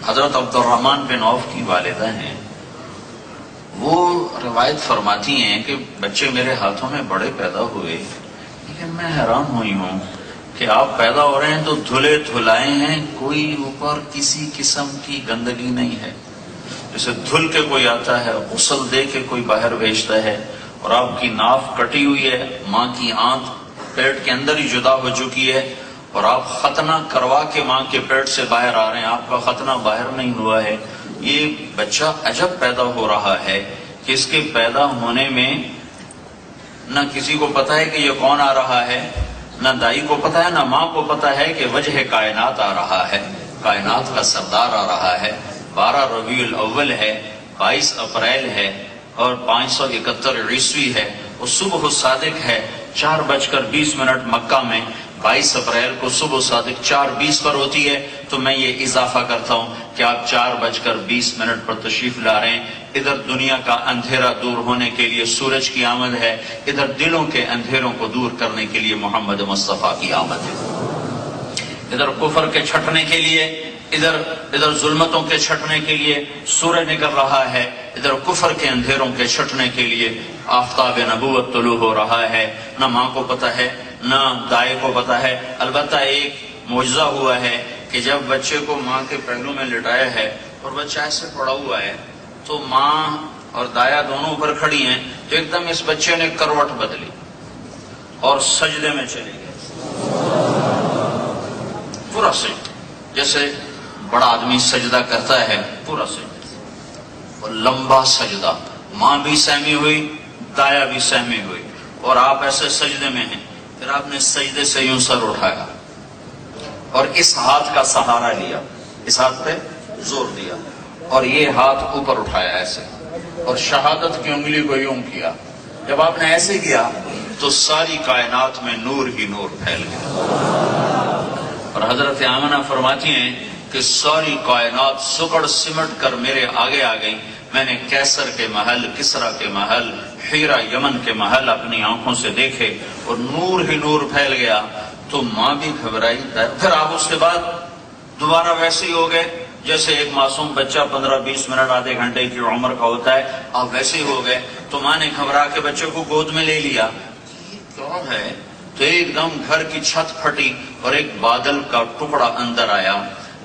حضرت عبد الرحمن بن عوف کی والدہ ہیں۔ وہ روایت فرماتی ہیں کہ بچے میرے ہاتھوں میں بڑے پیدا ہوئے، لیکن میں حیران ہوئی ہوں کہ آپ پیدا ہو رہے ہیں تو دھلے دھلائے ہیں، کوئی اوپر کسی قسم کی گندگی نہیں ہے۔ جیسے دھل کے کوئی آتا ہے، غسل دے کے کوئی باہر بھیجتا ہے، اور آپ کی ناف کٹی ہوئی ہے، ماں کی آنت پیٹ کے اندر ہی جدا ہو چکی ہے، اور آپ ختنہ کروا کے ماں کے پیٹ سے باہر آ رہے ہیں، آپ کا ختنہ باہر نہیں ہوا ہے۔ یہ بچہ عجب پیدا ہو رہا ہے کہ اس کے پیدا ہونے میں نہ کسی کو پتا ہے کہ یہ کون آ رہا ہے، نہ دائی کو پتا ہے، نہ ماں کو پتا ہے کہ وجہ کائنات آ رہا ہے، کائنات کا سردار آ رہا ہے۔ 12 ربیع الاول ہے، 22 اپریل ہے، اور 571 عیسوی ہے، وہ صبح صادق ہے 4:20 مکہ میں۔ 22 اپریل کو صبح صادق 4:20 پر ہوتی ہے، تو میں یہ اضافہ کرتا ہوں کہ آپ 4:20 پر تشریف لا رہے ہیں۔ ادھر دنیا کا اندھیرا دور ہونے کے لیے سورج کی آمد ہے، ادھر دلوں کے اندھیروں کو دور کرنے کے لیے محمد مصطفیٰ کی آمد ہے۔ ادھر کفر کے چھٹنے کے لیے ادھر ظلمتوں کے چھٹنے کے لیے سورج نکل رہا ہے، ادھر کفر کے اندھیروں کے چھٹنے کے لیے آفتاب نبوت طلوع ہو رہا ہے۔ نہ ماں کو پتہ ہے نہ دائے کو پتہ ہے، البتہ ایک معجزہ ہوا ہے کہ جب بچے کو ماں کے پہلو میں لٹایا ہے اور بچہ ایسے پڑا ہوا ہے تو ماں اور دایا دونوں اوپر کھڑی ہیں، تو ایک دم اس بچے نے کروٹ بدلی اور سجدے میں چلے گئے، پورا سجدہ، جیسے بڑا آدمی سجدہ کرتا ہے، پورا سجدہ اور لمبا سجدہ، ماں بھی سہمی ہوئی، دایا بھی سہمی ہوئی، اور آپ ایسے سجدے میں ہیں۔ پھر آپ نے سجدے سے یوں سر اٹھایا اور اس ہاتھ کا سہارا لیا، اس ہاتھ پہ زور دیا اور یہ ہاتھ اوپر اٹھایا ایسے، اور شہادت کی انگلی کو یوں کیا۔ جب آپ نے ایسے کیا تو ساری کائنات میں نور ہی نور پھیل گیا، اور حضرت آمنہ فرماتی ہیں کہ ساری کائنات سکڑ سمٹ کر میرے آگے آ گئی۔ میں نے کیسر کے محل، کسرا کے محل، حیرہ یمن کے محل اپنی آنکھوں سے دیکھے اور نور ہی نور پھیل گیا۔ تو ماں بھی گھبرائی، پھر آپ اس کے بعد دوبارہ ویسے ہی ہو گئے جیسے ایک معصوم بچہ 15-20 منٹ آدھے گھنٹے کی عمر کا ہوتا ہے، آپ ویسے ہی ہو گئے۔ تو ماں نے گھبرا کے بچے کو گود میں لے لیا، یہ کیا ہے؟ تو ایک دم گھر کی چھت پھٹی اور ایک بادل کا ٹکڑا اندر آیا،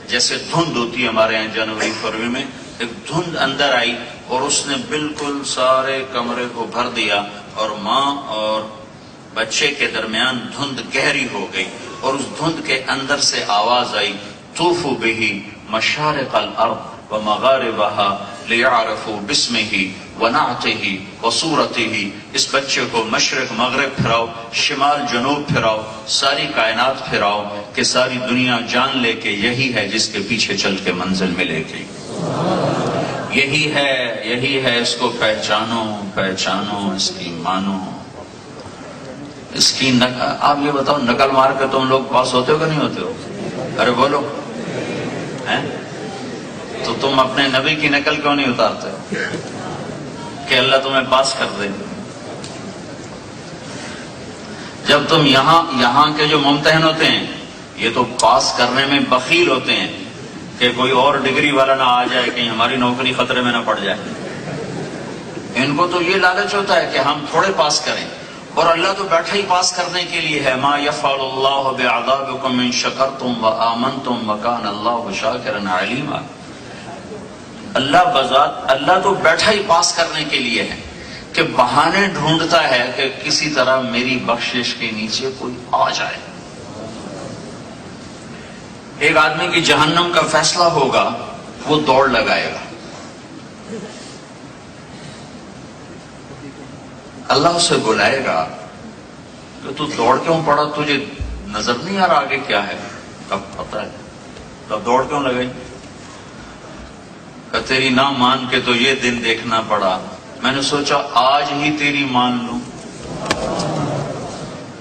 جیسے دھند ہوتی ہے ہمارے یہاں جنوری فروری میں، ایک دھند اندر آئی اور اس نے بالکل سارے کمرے کو بھر دیا، اور ماں اور بچے کے درمیان دھند گہری ہو گئی، اور اس دھند کے اندر سے آواز آئی، طوفوا بہ مشارق الارض ومغاربها لیعرفوا باسمہ ونعتہ وصورتہ۔ اس بچے کو مشرق مغرب پھراؤ، شمال جنوب پھراؤ، ساری کائنات پھراؤ کہ ساری دنیا جان لے کہ یہی ہے جس کے پیچھے چل کے منزل ملے گی، یہی ہے، اس کو پہچانو، اس کی مانو، اس کی آپ یہ بتاؤ، نقل مار کے تم لوگ پاس ہوتے ہو کہ نہیں ہوتے ہو؟ ارے بولو، تو تم اپنے نبی کی نقل کیوں نہیں اتارتے کہ اللہ تمہیں پاس کر دے؟ جب تم یہاں کے جو ممتحن ہوتے ہیں یہ تو پاس کرنے میں بخیل ہوتے ہیں کہ کوئی اور ڈگری والا نہ آ جائے، کہیں ہماری نوکری خطرے میں نہ پڑ جائے۔ ان کو تو یہ لالچ ہوتا ہے کہ ہم تھوڑے پاس کریں، اور اللہ تو بیٹھا ہی پاس کرنے کے لیے ہے۔ ما یفعل اللہ بعذابکم ان شکرتم وآمنتم وکان اللہ شاکرا علیما۔ اللہ تو بیٹھا ہی پاس کرنے کے لیے ہے کہ بہانے ڈھونڈتا ہے کہ کسی طرح میری بخشش کے نیچے کوئی آ جائے۔ ایک آدمی کی جہنم کا فیصلہ ہوگا، وہ دوڑ لگائے گا، اللہ اسے بلائے گا کہ تو دوڑ کیوں پڑا، تجھے نظر نہیں آ رہا آگے کیا ہے؟ تب پتہ ہے، تب دوڑ کیوں لگئی؟ کہ تیری نہ مان کے تو یہ دن دیکھنا پڑا، میں نے سوچا آج ہی تیری مان لوں۔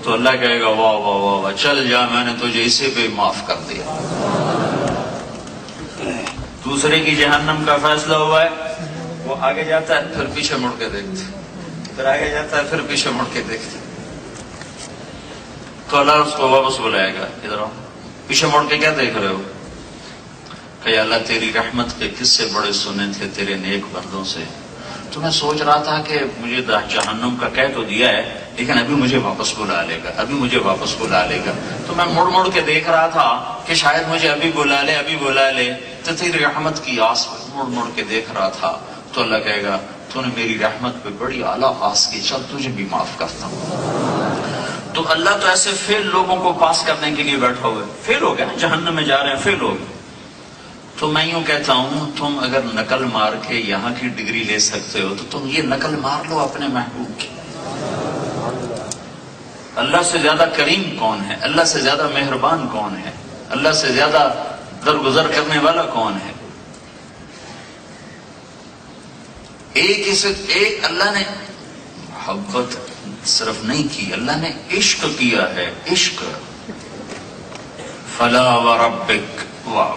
تو اللہ کہے گا واہ واہ واہ واہ، چل جا، میں نے تجھے اسے بھی معاف کر دیا۔ دوسرے کی جہنم کا فیصلہ ہوا ہے، وہ آگے جاتا ہے پھر پیچھے مڑ کے دیکھتے، پھر آگے جاتا ہے پھر پیچھے مڑ کے دیکھتے، تو اللہ اس کو واپس بلائے گا، ادھر آؤ، پیچھے مڑ کے کیا دیکھ رہے ہو؟ کہ اللہ تیری رحمت کے قصے بڑے سنے تھے تیرے نیک بندوں سے، تو میں سوچ رہا تھا کہ مجھے جہنم کا کہہ تو دیا ہے لیکن ابھی مجھے واپس بلا لے گا، ابھی مجھے واپس بلا لے گا، تو میں مڑ مڑ کے دیکھ رہا تھا کہ شاید مجھے ابھی بلا لے، ابھی بلا لے، تو تیری رحمت کی آس مڑ مڑ کے دیکھ رہا تھا۔ تو اللہ کہے گا تو نے میری رحمت پہ بڑی اعلیٰ آس کی، چل تجھے بھی معاف کرتا ہوں۔ تو اللہ تو ایسے فیل لوگوں کو پاس کرنے کے لیے بیٹھا ہوا ہے، فیل ہو گئے نا، جہنم میں جا رہے ہیں، فیل ہو گئے۔ تو میں یوں کہتا ہوں تم اگر نقل مار کے یہاں کی ڈگری لے سکتے ہو تو تم یہ نقل مار لو اپنے محبوب کی۔ اللہ سے زیادہ کریم کون ہے؟ اللہ سے زیادہ مہربان کون ہے؟ اللہ سے زیادہ درگزر کرنے والا کون ہے؟ ایک اللہ نے محبت صرف نہیں کی، اللہ نے عشق کیا ہے، عشق۔ فلا وربک، واہ،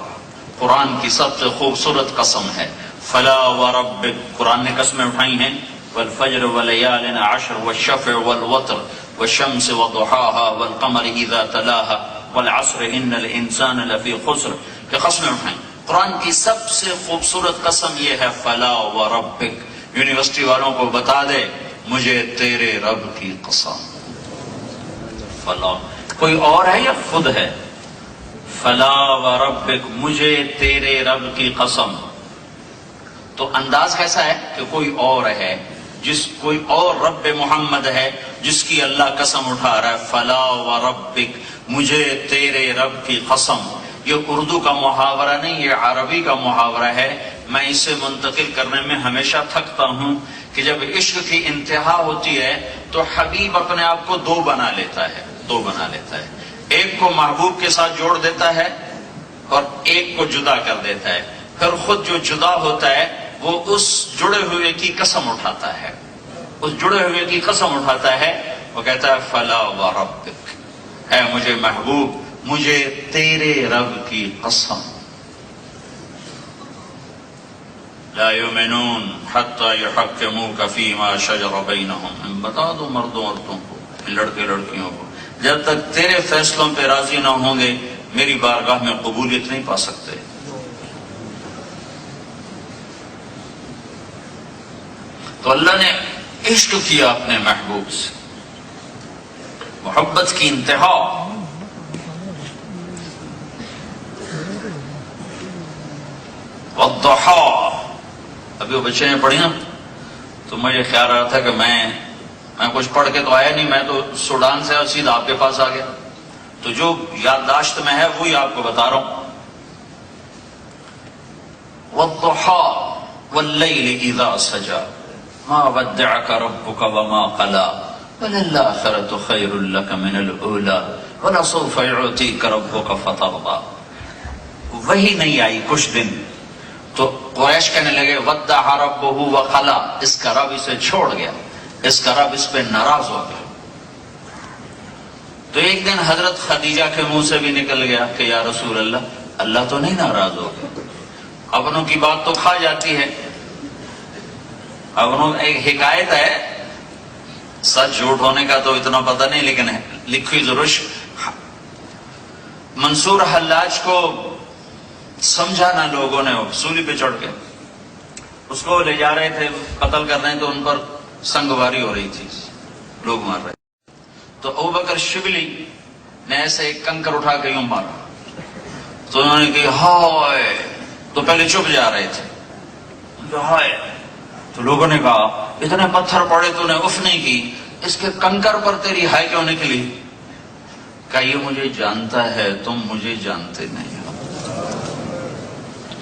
قرآن کی سب سے خوبصورت قسم ہے، فلا وربک، قرآن نے قسمیں اٹھائی ہیں، والفجر وليال عشر والشفع والوتر والشمس وضحاها والقمر اذا تلاها والعصر ان الانسان لفی خسر کہ قسمیں اٹھائیں. قرآن کی سب سے خوبصورت قسم یہ ہے فلا وربک. یونیورسٹی والوں کو بتا دے مجھے تیرے رب کی قسم. فلا کوئی اور ہے یا خود ہے؟ فلا وربک مجھے تیرے رب کی قسم. تو انداز کیسا ہے کہ کوئی اور ہے، کوئی اور رب محمد ہے جس کی اللہ قسم اٹھا رہا ہے. فلا وربک مجھے تیرے رب کی قسم. یہ اردو کا محاورہ نہیں، یہ عربی کا محاورہ ہے. میں اسے منتقل کرنے میں ہمیشہ تھکتا ہوں کہ جب عشق کی انتہا ہوتی ہے تو حبیب اپنے آپ کو دو بنا لیتا ہے. ایک کو محبوب کے ساتھ جوڑ دیتا ہے اور ایک کو جدا کر دیتا ہے. پھر خود جو جدا ہوتا ہے وہ اس جڑے ہوئے کی قسم اٹھاتا ہے. وہ کہتا ہے فلا وربک، اے مجھے محبوب مجھے تیرے رب کی قسم. لا یؤمنون حتی یحکموک فیما شجر بینہم. بتا دو مردوں عورتوں کو، لڑکے لڑکیوں کو، جب تک تیرے فیصلوں پہ راضی نہ ہوں گے میری بارگاہ میں قبولیت نہیں پا سکتے. تو اللہ نے عشق کیا اپنے محبوب سے، محبت کی انتہا. والضحى، ابھی وہ بچے نے پڑھی نا تو مجھے خیال آ رہا تھا کہ میں کچھ پڑھ کے تو آیا نہیں، میں تو سوڈان سے اور سیدھا آپ کے پاس آ گیا. تو جو یادداشت میں ہے وہی آپ کو بتا رہا ہوں. والضحى والليل اذا سجى ما ودعك ربك وما قلى وللآخرة خير لك من الأولى ولسوف يعطيك ربك فترضى. وہی نہیں آئی کچھ دن تو قریش کہنے لگے ودع ربه وقلى، اس کا رب اسے چھوڑ گیا، اس کا رب اس پہ ناراض ہو گیا. تو ایک دن حضرت خدیجہ کے منہ سے بھی نکل گیا کہ یا رسول اللہ تو نہیں ناراض ہو گیا. اپنوں کی بات تو کھا جاتی ہے. ایک حکایت ہے، سچ جھوٹ ہونے کا تو اتنا پتہ نہیں لیکن لکھی ضرور. منصور حلاج کو سمجھانا لوگوں نے، سولی پہ چڑھ کے اس کو لے جا رہے تھے قتل کر رہے ہیں تو ان پر سنگواری ہو رہی تھی، لوگ مار رہے. تو ابوبکر شبلی نے ایسے ایک کنکر اٹھا کے یوں مارا تو انہوں نے کہا ہائے. تو پہلے چپ جا رہے تھے، ہائے. تو لوگوں نے کہا اتنے پتھر پڑے تو نے اف نہیں کی، اس کے کنکر پر تیری ہائے کیوں نکلی؟ کہا یہ مجھے جانتا ہے، تم مجھے جانتے نہیں ہو،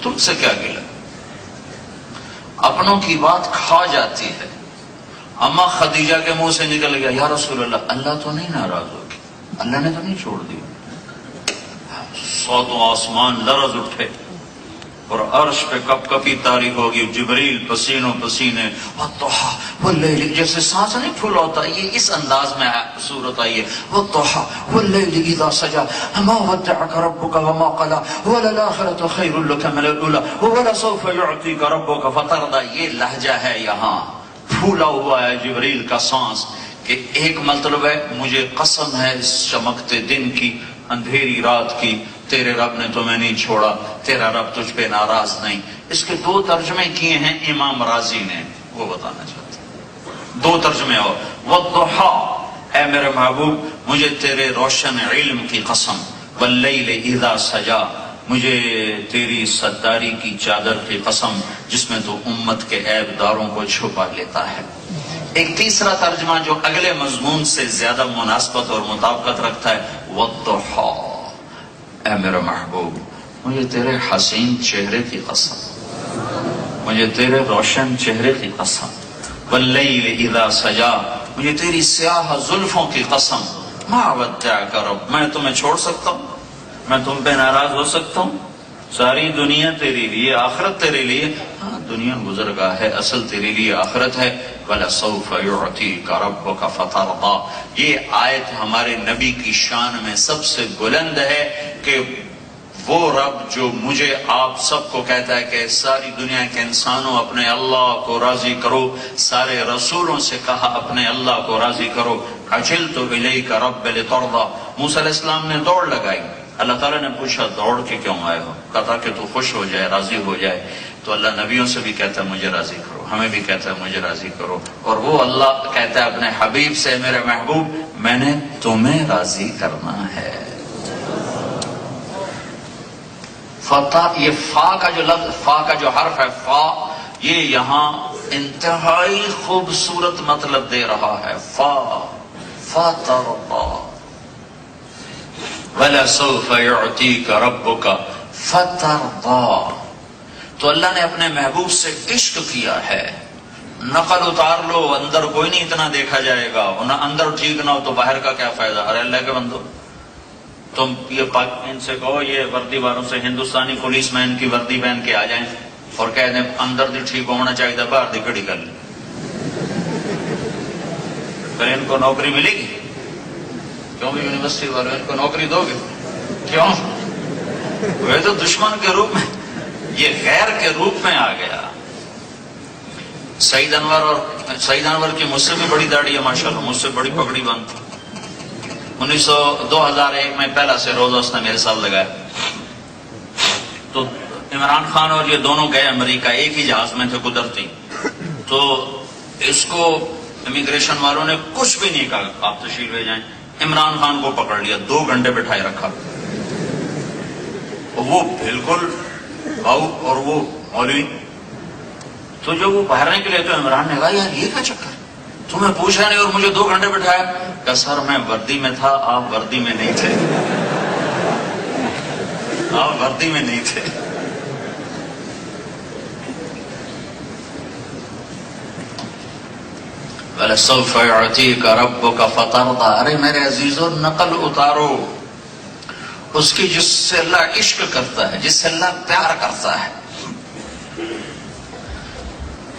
تم سے کیا گلا. اپنوں کی بات کھا جاتی ہے. اما خدیجہ کے منہ سے نکل گیا یا رسول اللہ تو نہیں ناراض ہوگی، اللہ نے تو نہیں چھوڑ دی. ساتوں آسمان لرز اٹھے اور عرش پہ کپ کپی طاری ہوگی. جبریل پسینوں پسینے، والضحى واللیل، جیسے سانس نہیں پھول ہوتا، یہ اس انداز میں صورت آئی ہے. والضحى واللیل اذا سجى ما ودعك ربك وما قلى وللآخرة خير لك من الأولى ولسوف يعطيك ربك فترضى. یہ لہجہ ہے یہاں پھولا ہوا ہے جبریل کا سانس کہ ایک مطلب ہے مجھے قسم ہے اس چمکتے دن کی، اندھیری رات کی، تیرے رب نے تمہیں نہیں چھوڑا، تیرا رب تجھ پہ ناراض نہیں. اس کے دو ترجمے کیے ہیں امام رازی نے، وہ بتانا چاہتے ہیں. دو ترجمے اور والضحى، اے میرے محبوب مجھے تیرے روشن علم کی قسم. واللیل اذا سجا، مجھے تیری ستاری کی چادر کی قسم جس میں تو امت کے عیب داروں کو چھپا لیتا ہے. ایک تیسرا ترجمہ جو اگلے مضمون سے زیادہ مناسبت اور مطابقت رکھتا ہے، والضحى، اے میرا محبوب مجھے تیرے حسین چہرے کی قسم، مجھے تیرے روشن چہرے کی قسم. واللیل اذا سجا، مجھے تیری سیاہ زلفوں کی قسم. ما ودعک رب، میں تمہیں چھوڑ سکتا ہوں؟ میں تم پہ ناراض ہو سکتا ہوں؟ ساری دنیا تیرے لیے، آخرت تیرے لیے. ہاں دنیا گزرگاہ ہے، اصل تیرے لیے آخرت ہے. وَلَسَوْفَ يُعْطِيكَ رَبُّكَ فَتَرْضَىٰ. یہ آیت ہمارے نبی کی شان میں سب سے بلند ہے کہ وہ رب جو مجھے آپ سب کو کہتا ہے کہ ساری دنیا کے انسانوں اپنے اللہ کو راضی کرو، سارے رسولوں سے کہا اپنے اللہ کو راضی کرو. عَجِلْتُ إِلَيْكَ رَبِّ لِتَرْضَىٰ. موسیٰ علیہ السلام نے دوڑ لگائی اللہ تعالیٰ نے پوچھا دوڑ کے کیوں آئے ہو؟ کہا کہ تو خوش ہو جائے، راضی ہو جائے۔ تو اللہ نبیوں سے بھی کہتا ہے مجھے راضی کرو، ہمیں بھی کہتا ہے مجھے راضی کرو، اور وہ اللہ کہتا ہے اپنے حبیب سے میرے محبوب میں نے تمہیں راضی کرنا ہے۔ فتح، یہ فا کا جو لفظ، فا کا جو حرف ہے فا، یہ یہاں انتہائی خوبصورت مطلب دے رہا ہے۔ فا فترضى وَلَسَوْفَ يُعْتِيكَ رَبُّكَ فَتَرْضَى۔ تو اللہ نے اپنے محبوب سے عشق کیا ہے۔ نقل اتار لو، اندر کوئی نہیں اتنا دیکھا جائے گا، اندر ٹھیک نہ ہو تو باہر کا کیا فائدہ؟ ارے اللہ کے بندو، تم یہ ان سے کہو یہ وردی والوں سے ہندوستانی پولیس مین کی وردی پہن کے آ جائیں اور کہہ دیں اندر بھی ٹھیک ہونا چاہیے، باہر دی کڑی کر لیں، پھر ان کو نوکری ملے گی؟ کیوں بھی یونیورسٹی والوں ان کو نوکری دو گے؟ کیوں؟ وہ تو دشمن کے روپ میں، یہ غیر کے روپ میں آ گیا۔ سعید انور کی مجھ سے بھی بڑی داڑھی ہے ماشاءاللہ، مجھ سے بڑی پگڑی بنتی۔ 2001 میں پہلا سے روزہ اس نے میرے ساتھ لگایا۔ تو عمران خان اور یہ دونوں گئے امریکہ، ایک ہی جہاز میں تھے قدرتی۔ تو اس کو امیگریشن والوں نے کچھ بھی نہیں کہا آپ تشریف لے جائیں، عمران خان کو پکڑ لیا، 2 گھنٹے بٹھائے رکھا۔ وہ بالکل بھاؤ اور وہ مولوی، تو جب وہ باہر نکلے تو عمران نے کہا یار یہ کیا چکر، تمہیں پوچھا نہیں اور مجھے 2 گھنٹے بٹھایا؟ کہ سر میں وردی میں تھا، آپ وردی میں نہیں تھے، آپ وردی میں نہیں تھے۔ وَلَسَوْفَ يُعْتِيكَ رَبُّكَ فَتَرْضَى۔ ارے میرے عزیزو، نقل اتارو اس کی جس سے اللہ عشق کرتا ہے، جس سے اللہ پیار کرتا ہے۔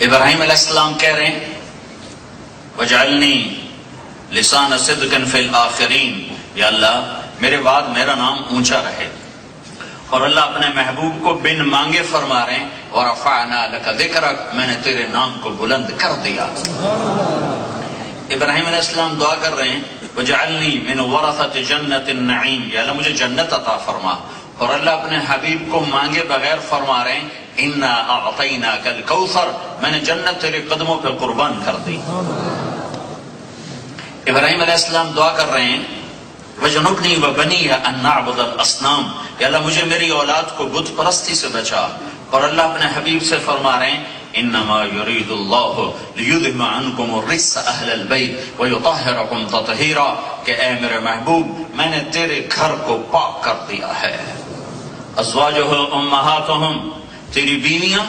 ابراہیم علیہ السلام کہہ رہے ہیں وَجْعَلْنِي لِسَانَ صِدْقٍ فِي الْآخِرِينَ، یا اللہ میرے بعد میرا نام اونچا رہے۔ اور اللہ اپنے محبوب کو بن مانگے فرما رہے ہیں وَرَفَعْنَا لَكَ ذِكْرَكَ، میں نے تیرے نام کو بلند کر دیا۔ ابراہیم علیہ السلام دعا کر رہے ہیں وَجْعَلْنِي مِنْ وَرَثَةِ جَنَّةِ النَّعِيمِ، یا اللہ مجھے جنت عطا فرما۔ اور اللہ اپنے حبیب کو مانگے بغیر فرما رہے ہیں اِنَّا أَعْطَيْنَاكَ الْكَوْثَرَ، میں نے جنت تیرے قدموں پہ قربان کر دی۔ ابراہیم علیہ السلام دعا کر رہے ہیں وَجْنُبْنِي وَبَنِيَّ أَن نَّعْبُدَ الْأَصْنَامَ، یا اللہ مجھے میری اولاد کو بت پرستی سے بچا۔ اور اللہ اپنے حبیب سے فرما رہے ہیں انما يريد الله ليذهب عنكم الرجس اهل البيت ويطهركم تطهيرا، کہ اے میرے محبوب میں نے تیرے گھر کو پاک کر دیا ہے۔ ازواجہ امہاتہم، تیری بیویاں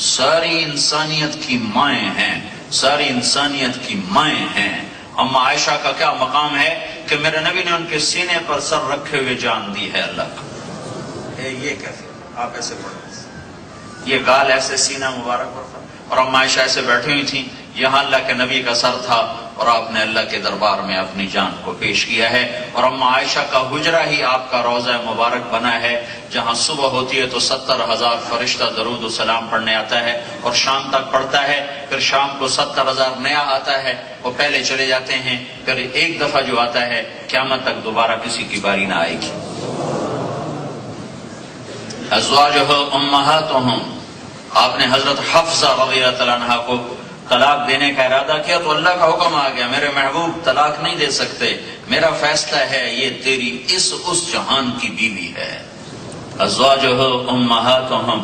ساری انسانیت کی مائیں ہیں، ساری انسانیت کی مائیں ہیں۔ اما عائشہ کا کیا مقام ہے کہ میرے نبی نے ان کے سینے پر سر رکھے ہوئے جان دی ہے اللہ کو۔ یہ کیسے آپ ایسے پڑھیں، یہ گال ایسے سینہ مبارک پر تھا، اور اما عائشہ ایسے بیٹھی ہوئی تھیں، یہاں اللہ کے نبی کا سر تھا اور آپ نے اللہ کے دربار میں اپنی جان کو پیش کیا ہے۔ اور اما عائشہ کا حجرہ ہی آپ کا روضہ مبارک بنا ہے، جہاں صبح ہوتی ہے تو 70,000 فرشتہ درود و سلام پڑھنے آتا ہے اور شام تک پڑھتا ہے، پھر شام کو 70,000 نیا آتا ہے، وہ پہلے چلے جاتے ہیں، پھر ایک دفعہ جو آتا ہے قیامت تک دوبارہ کسی کی باری نہ آئے گی۔ ازواجہ امہاتہم، آپ نے حضرت حفصہ رضی اللہ تعالیٰ عنہ کو طلاق دینے کا ارادہ کیا تو اللہ کا حکم آ گیا میرے محبوب طلاق نہیں دے سکتے، میرا فیصلہ ہے یہ تیری اس جہان کی بیوی ہے۔ ازواجہ امہاتہم،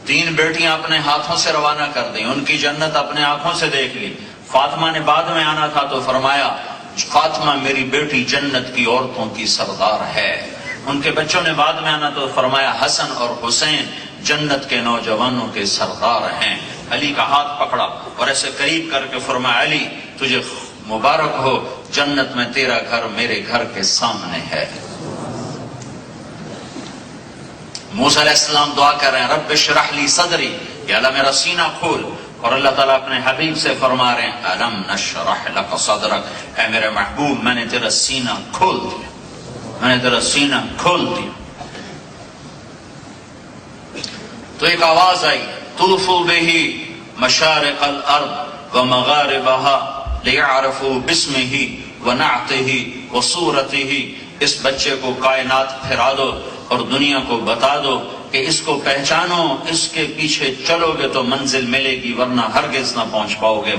3 بیٹیاں اپنے ہاتھوں سے روانہ کر دیں، ان کی جنت اپنے آنکھوں سے دیکھ لی۔ فاطمہ نے بعد میں آنا تھا تو فرمایا فاطمہ میری بیٹی جنت کی عورتوں کی سردار ہے۔ ان کے بچوں نے بعد میں آنا تو فرمایا حسن اور حسین جنت کے نوجوانوں کے سردار ہیں۔ علی کا ہاتھ پکڑا اور ایسے قریب کر کے فرمایا علی تجھے مبارک ہو، جنت میں تیرا گھر میرے گھر کے سامنے ہے۔ موسیٰ علیہ السلام دعا کر رہے ہیں رب اشرح لی صدری، یا اللہ میرا سینہ کھول، اور اللہ تعالیٰ اپنے حبیب سے فرما رہے ہیں الم نشرح لک صدرک، اے میرے محبوب میں نے تیرا سینہ کھول دیا، میں نے تیرا سینہ کھول دیا۔ تو ایک آواز آئی طوفوا بہ مشارق الارض ومغاربها لیعرفوا باسمہ ونعتہ وصورتہ اس بچے کو کائنات پھرا دو اور دنیا کو بتا دو کہ اس کو پہچانو، اس کے پیچھے چلو گے تو منزل ملے گی، ورنہ ہرگز نہ پہنچ پاؤ گے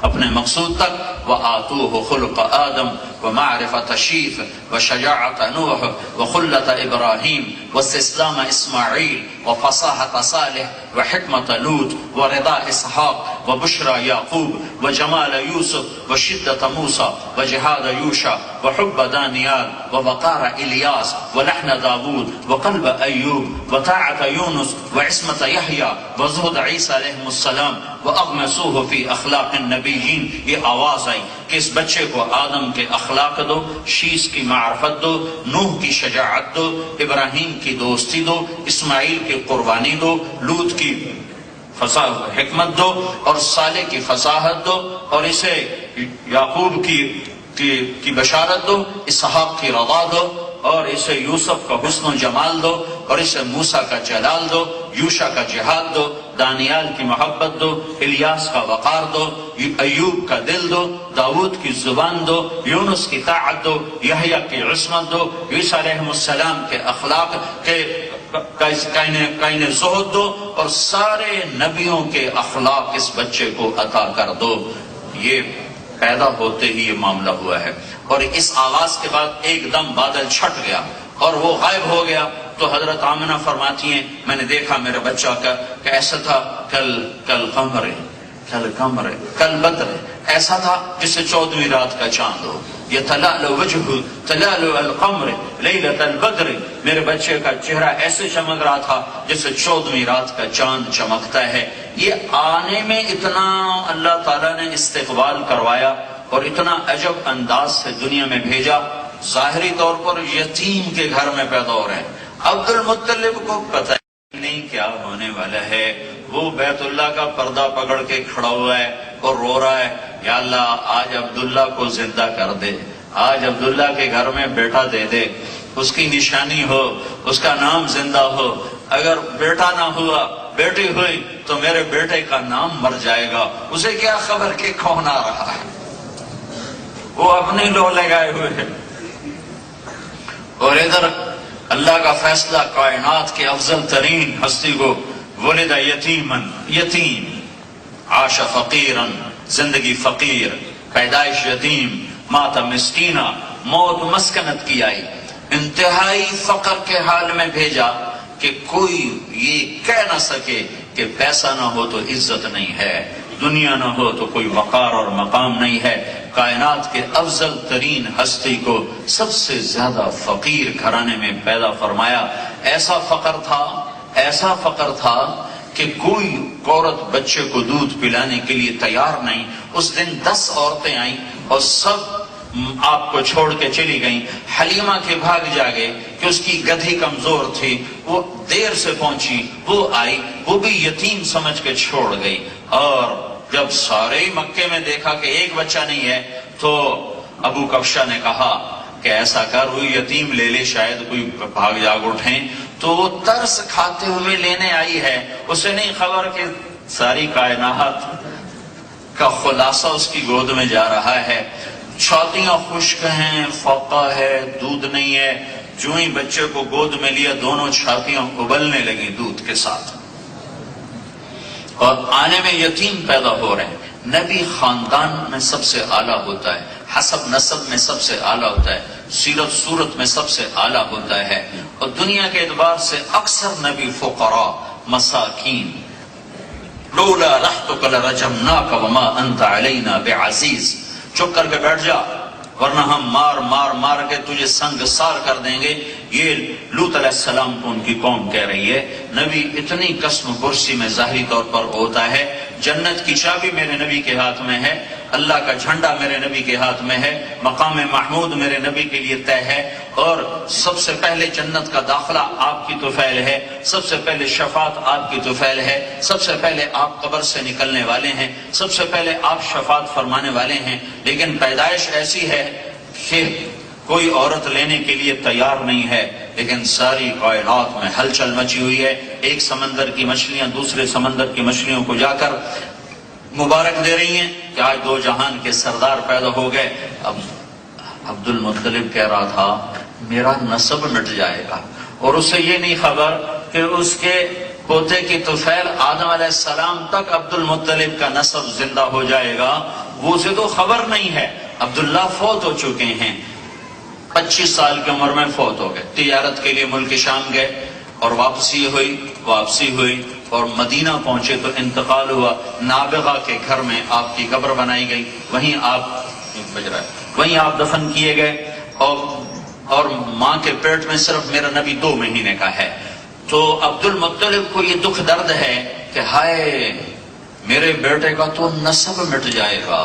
اپنے مقصود تک۔ وَآتُوهُ خُلْقَ آدم وَمَعْرِفَةَ شِيث وَشَجَاعَةَ نُوحٍ وَخُلَّةَ إِبْرَاهِيمَ وَاسْتِسْلَامَ إِسْمَاعِيلَ وَفَصَاحَةَ صَالِحٍ وَحِكْمَةَ لُوط وَرِضَاءَ إِسْحَاقَ وَبُشْرَى يَعْقُوبَ وَجَمَالَ يُوسُف وَشِدَّةَ مُوسَى وَجِهَادَ يُوشَع وَحُبَّ دانيال وَوَقَارَ إِلْيَاس وَلَحْنَ داوود وَقَلْبَ أَيُّوب وطاعة يونس وعصمة يحيى وزہد عیسیٰ علیہ السلام وأغمسوه في أخلاق النبیین۔ یہ آواز آئی کہ اس بچے کو آدم کے اخلاق دو، شیث کی معرفت دو، نوح کی شجاعت دو، ابراہیم کی دوستی دو، اسماعیل کی قربانی دو، لوط کی حکمت دو، اور صالح کی فصاحت دو، اور اسے یعقوب کی بشارت دو، اسحاق کی رضا دو، اور اسے یوسف کا حسن و جمال دو، اور اسے موسیٰ کا جلال دو، یوشع کا جہاد دو، دانیال کی محبت دو، الیاس کا وقار دو، ایوب کا دل دو، داود کی زبان دو، یونس کی طاعت دو، یحییٰ کی عصمت دو، عیسیٰ علیہ السلام کے اخلاق کائن زہد دو، اور سارے نبیوں کے اخلاق اس بچے کو عطا کر دو۔ یہ پیدا ہوتے ہی یہ معاملہ ہوا ہے، اور اس آواز کے بعد ایک دم بادل چھٹ گیا اور وہ غائب ہو گیا۔ تو حضرت آمنہ فرماتی ہیں میں نے دیکھا میرے بچہ کا کہ ایسا تھا کل بدر، ایسا تھا جسے 14ویں رات کا چاند ہو، یہ تلالو وجہ تلالو القمر لیلۃ البدر، میرے بچے کا چہرہ ایسے چمک رہا تھا جیسے 14ویں رات کا چاند چمکتا ہے۔ یہ آنے میں اتنا اللہ تعالیٰ نے استقبال کروایا اور اتنا عجب انداز سے دنیا میں بھیجا۔ ظاہری طور پر یتیم کے گھر میں پیدا ہو رہے ہیں، عبد المطلب کو پتہ نہیں کیا ہونے والا ہے، وہ بیت اللہ کا پردہ پکڑ کے کھڑا ہوا ہے اور رو رہا ہے، یا اللہ آج عبداللہ کو زندہ کر دے، آج عبداللہ کے گھر میں بیٹا دے دے، اس کی نشانی ہو، اس کا نام زندہ ہو، اگر بیٹا نہ ہوا بیٹی ہوئی تو میرے بیٹے کا نام مر جائے گا، اسے کیا خبر کہ کون آ رہا ہے، وہ اپنے لو لگائے ہوئے ہیں۔ اور ادھر اللہ کا فیصلہ کائنات کے افضل ترین ہستی کو ولد یتیمن، یتیم، عاش فقیرن، زندگی فقیر، پیدائش یتیم، مات مسکینہ، موت مسکنت کی آئی، انتہائی فقر کے حال میں بھیجا کہ کوئی یہ کہہ نہ سکے کہ پیسہ نہ ہو تو عزت نہیں ہے، دنیا نہ ہو تو کوئی وقار اور مقام نہیں ہے۔ کائنات کے افضل ترین ہستی کو سب سے زیادہ فقیر گھرانے میں پیدا فرمایا۔ ایسا فقر تھا کہ کوئی عورت بچے کو دودھ پلانے کے لیے تیار نہیں۔ اس دن 10 عورتیں آئیں اور سب آپ کو چھوڑ کے چلی گئیں۔ حلیمہ کے بھاگ جاگے کہ اس کی گدھی کمزور تھی، وہ دیر سے پہنچی، وہ آئی، وہ بھی یتیم سمجھ کے چھوڑ گئی۔ اور جب سارے مکے میں دیکھا کہ ایک بچہ نہیں ہے تو ابو کبشہ نے کہا کہ ایسا کر وہ یتیم لے لے، شاید کوئی بھاگ جاگ اٹھیں۔ تو وہ ترس کھاتے ہوئے لینے آئی ہے، اسے نہیں خبر کہ ساری کائنات کا خلاصہ اس کی گود میں جا رہا ہے۔ چھاتیاں خشک ہیں، فوقہ ہے، دودھ نہیں ہے۔ جو ہی بچے کو گود میں لیا دونوں چھاتیاں ابلنے لگی دودھ کے ساتھ، اور آنے میں یتیم پیدا ہو رہے ہیں۔ نبی خاندان میں سب سے اعلیٰ ہوتا ہے، حسب نسب میں سب سے اعلیٰ ہوتا ہے، سیرت صورت میں سب سے اعلیٰ ہوتا ہے، اور دنیا کے اعتبار سے اکثر نبی فقراء، مساکین۔ لولا رحتک لرجمناک وما انت علینا بعزیز، چپ کر کے بیٹھ جا ورنہ ہم مار کے تجھے سنگ سار کر دیں گے۔ یہ لوط علیہ السلام کو ان کی قوم کہہ رہی ہے۔ نبی اتنی قسم پرسی میں ظاہری طور پر ہوتا ہے، جنت کی چابی میرے نبی کے ہاتھ میں ہے، اللہ کا جھنڈا میرے نبی کے ہاتھ میں ہے، مقام محمود میرے نبی کے لیے طے ہے، اور سب سے پہلے جنت کا داخلہ آپ کی طفیل ہے، سب سے پہلے شفاعت آپ کی طفیل ہے، سب سے پہلے آپ قبر سے نکلنے والے ہیں، سب سے پہلے آپ شفاعت فرمانے والے ہیں۔ لیکن پیدائش ایسی ہے کہ کوئی عورت لینے کے لیے تیار نہیں ہے، لیکن ساری کائنات میں ہلچل مچی ہوئی ہے۔ ایک سمندر کی مچھلیاں دوسرے سمندر کی مچھلیوں کو جا کر مبارک دے رہی ہیں کہ آج 2 جہان کے سردار پیدا ہو گئے۔ اب عبد المطلب کہہ رہا تھا میرا نسب مٹ جائے گا، اور اسے یہ نہیں خبر کہ اس کے پوتے کی طفیل آدم علیہ السلام تک عبد المطلب کا نسب زندہ ہو جائے گا، وہ اسے تو خبر نہیں ہے۔ عبداللہ فوت ہو چکے ہیں، 25 سال کی عمر میں فوت ہو گئے، تجارت کے لیے ملک شام گئے اور واپسی ہوئی اور مدینہ پہنچے تو انتقال ہوا۔ نابغہ کے گھر میں آپ کی قبر بنائی گئی، وہیں آپ دفن کیے گئے، اور ماں کے پیٹ میں صرف میرا نبی 2 مہینے کا ہے۔ تو عبد المطلب کو یہ دکھ درد ہے کہ ہائے میرے بیٹے کا تو نسب مٹ جائے گا،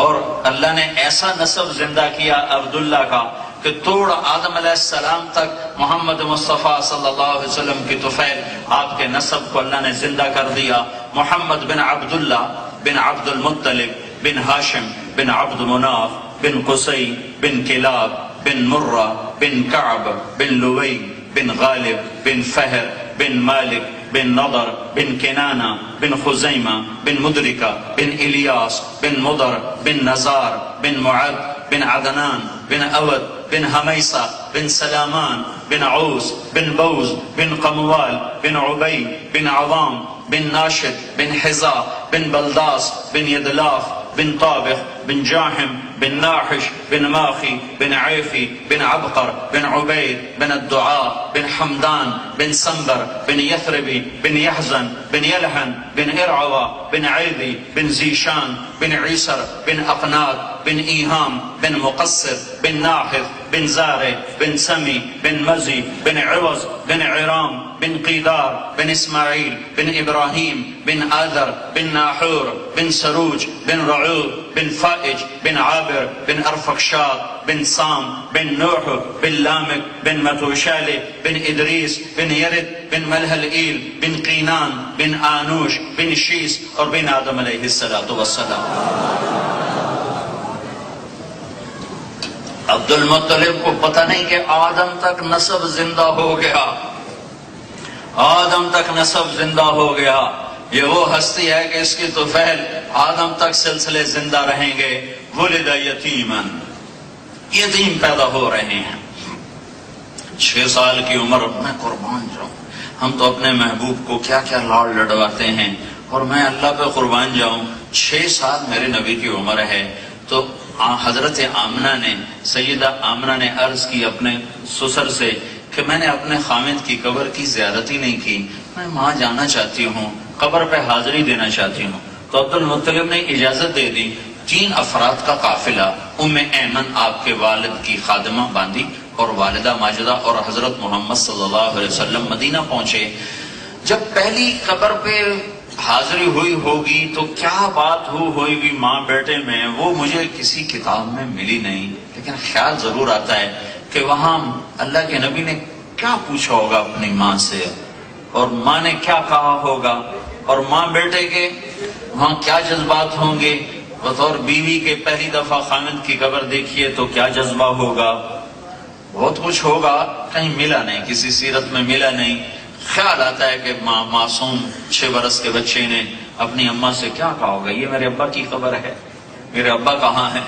اور اللہ نے ایسا نسب زندہ کیا عبداللہ کا کہ توڑ آدم علیہ السلام تک محمد مصطفیٰ صلی اللہ علیہ وسلم کی طفیل آپ کے نسب کو اللہ نے زندہ کر دیا۔ محمد بن عبداللہ بن عبد المطلب بن ہاشم بن عبد مناف بن قصی بن کلاب بن مرہ بن کعب بن لوی بن غالب بن فہر بن مالک بن نضر بن کنانہ بن خزیمہ بن مدرکہ بن الیاس بن مضر بن نزار بن معد بن عدنان بن اود بن حمیسہ بن سلامان بن عوس بن بوز بن قموال بن عبی بن عوام بن ناشد بن حزا بن بلداس بن یدلاف بن طابخ بن جاحم بن ناحش بن ماخی بن عیفی بن عبقر بن عبید بن الدعاء بن حمدان بن سنبر بن یثربی بن یحزن بن یلحن بن ارعوا بن عیدی بن زیشان بن عیسر بن اقناد بن ایہام بن مقصر بن ناحذ بن زارع بن سمی بن مزی بن عوض بن عرام بن قیدار بن اسماعیل بن ابراہیم بن آذر بن ناحور بن سروج بن رعود بن فائج بن عابر بن ارفخشاد بن سام بن نوح بن لامک بن متوشال بن ادریس بن یرد بن ملہلئیل بن قینان بن آنوش بن شیس اور بن آدم علیہ السلام۔ عبد المطلب کو پتہ نہیں کہ آدم تک نسب زندہ ہو گیا، آدم تک نسب زندہ ہو گیا۔ یہ وہ ہستی ہے کہ اس کی طفیل آدم تک سلسلے زندہ رہیں گے۔ ولد یتیما، یتیم پیدا ہو رہے ہیں۔ 6 سال کی عمر میں قربان جاؤں، ہم تو اپنے محبوب کو کیا کیا لاڑ لڑواتے ہیں، اور میں اللہ پہ قربان جاؤں 6 سال میرے نبی کی عمر ہے۔ تو حضرت آمنہ نے، سیدہ آمنہ نے عرض کی اپنے سسر سے کہ میں نے اپنے خامد کی قبر کی زیارت ہی نہیں کی، میں وہاں جانا چاہتی ہوں، قبر پہ حاضری دینا چاہتی ہوں۔ تو عبد المطلب نے اجازت دے دی۔ 3 افراد کا قافلہ ام ایمن آپ کے والد کی خادمہ باندھی، اور والدہ ماجدہ اور حضرت محمد صلی اللہ علیہ وسلم مدینہ پہنچے۔ جب پہلی قبر پہ حاضری ہوئی ہوگی تو کیا بات ہوئی ماں بیٹے میں، وہ مجھے کسی کتاب میں ملی نہیں، لیکن خیال ضرور آتا ہے کہ وہاں اللہ کے نبی نے کیا پوچھا ہوگا اپنی ماں سے، اور ماں نے کیا کہا ہوگا، اور ماں بیٹے کے وہاں کیا جذبات ہوں گے۔ بطور بیوی کے پہلی دفعہ خامد کی قبر دیکھیے تو کیا جذبہ ہوگا، بہت کچھ ہوگا، کہیں ملا نہیں، کسی سیرت میں ملا نہیں۔ خیال آتا ہے کہ معصوم 6 برس کے بچے نے اپنی اماں سے کیا کہا ہوگا، یہ میرے ابا کی قبر ہے، میرے ابا کہاں ہے۔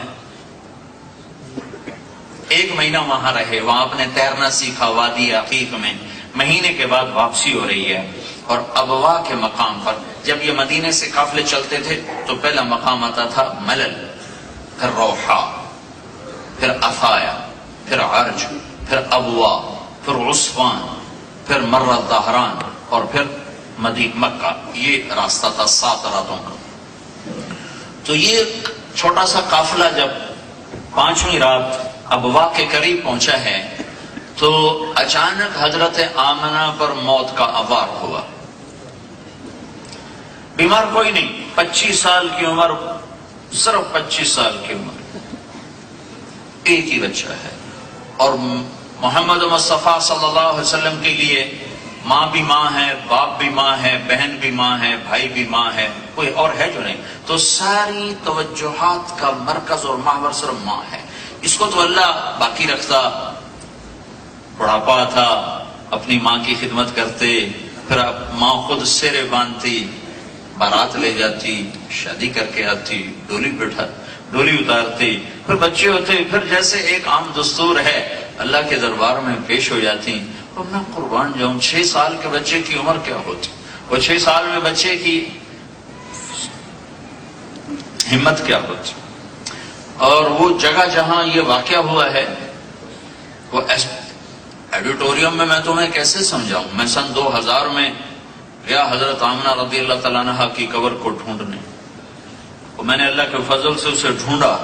1 مہینہ وہاں رہے، وہاں اپنے تیرنا سیکھا وادی عقیق میں۔ مہینے کے بعد واپسی ہو رہی ہے، اور ابوا کے مقام پر جب یہ مدینے سے قافلے چلتے تھے تو پہلا مقام آتا تھا ملل، پھر روحا، پھر افایا، پھر عرج، پھر ابوا، پھر عصفان، پھر مرہ دہران، اور پھر مکہ۔ یہ راستہ تھا 7 راتوں کا۔ تو یہ چھوٹا سا قافلہ جب 5ویں رات ابوا کے قریب پہنچا ہے تو اچانک حضرت آمنہ پر موت کا وار ہوا۔ بیمار کوئی نہیں، 25 سال کی عمر، صرف 25 سال کی عمر، ایک ہی بچہ ہے، اور محمد مصطفیٰ صلی اللہ علیہ وسلم کے لیے ماں بھی ماں ہے، باپ بھی ماں ہے، بہن بھی ماں ہے، بھائی بھی ماں ہے، کوئی اور ہے جو نہیں۔ تو ساری توجہات کا مرکز اور محور صرف ماں ہے۔ اس کو تو اللہ باقی رکھتا، بڑھاپا تھا، اپنی ماں کی خدمت کرتے، پھر ماں خود سیرے باندھتی، بارات لے جاتی، شادی کر کے آتی، ڈولی اتارتی، پھر بچے ہوتے پھر جیسے ایک عام دستور ہے اللہ کے دربار میں پیش ہو جاتی. اور میں قربان جاؤں 6 سال کے بچے کی عمر کیا ہوتی, وہ 6 سال میں بچے کی ہمت کیا ہوتی. اور وہ جگہ جہاں یہ واقعہ ہوا ہے وہ ایڈیٹوریم میں تمہیں کیسے سمجھاؤں. میں سن 2000 میں گیا حضرت آمنہ رضی اللہ تعالیٰ عنہا کی قبر کو ڈھونڈنے. اور میں نے اللہ کے فضل سے اسے ڈھونڈا.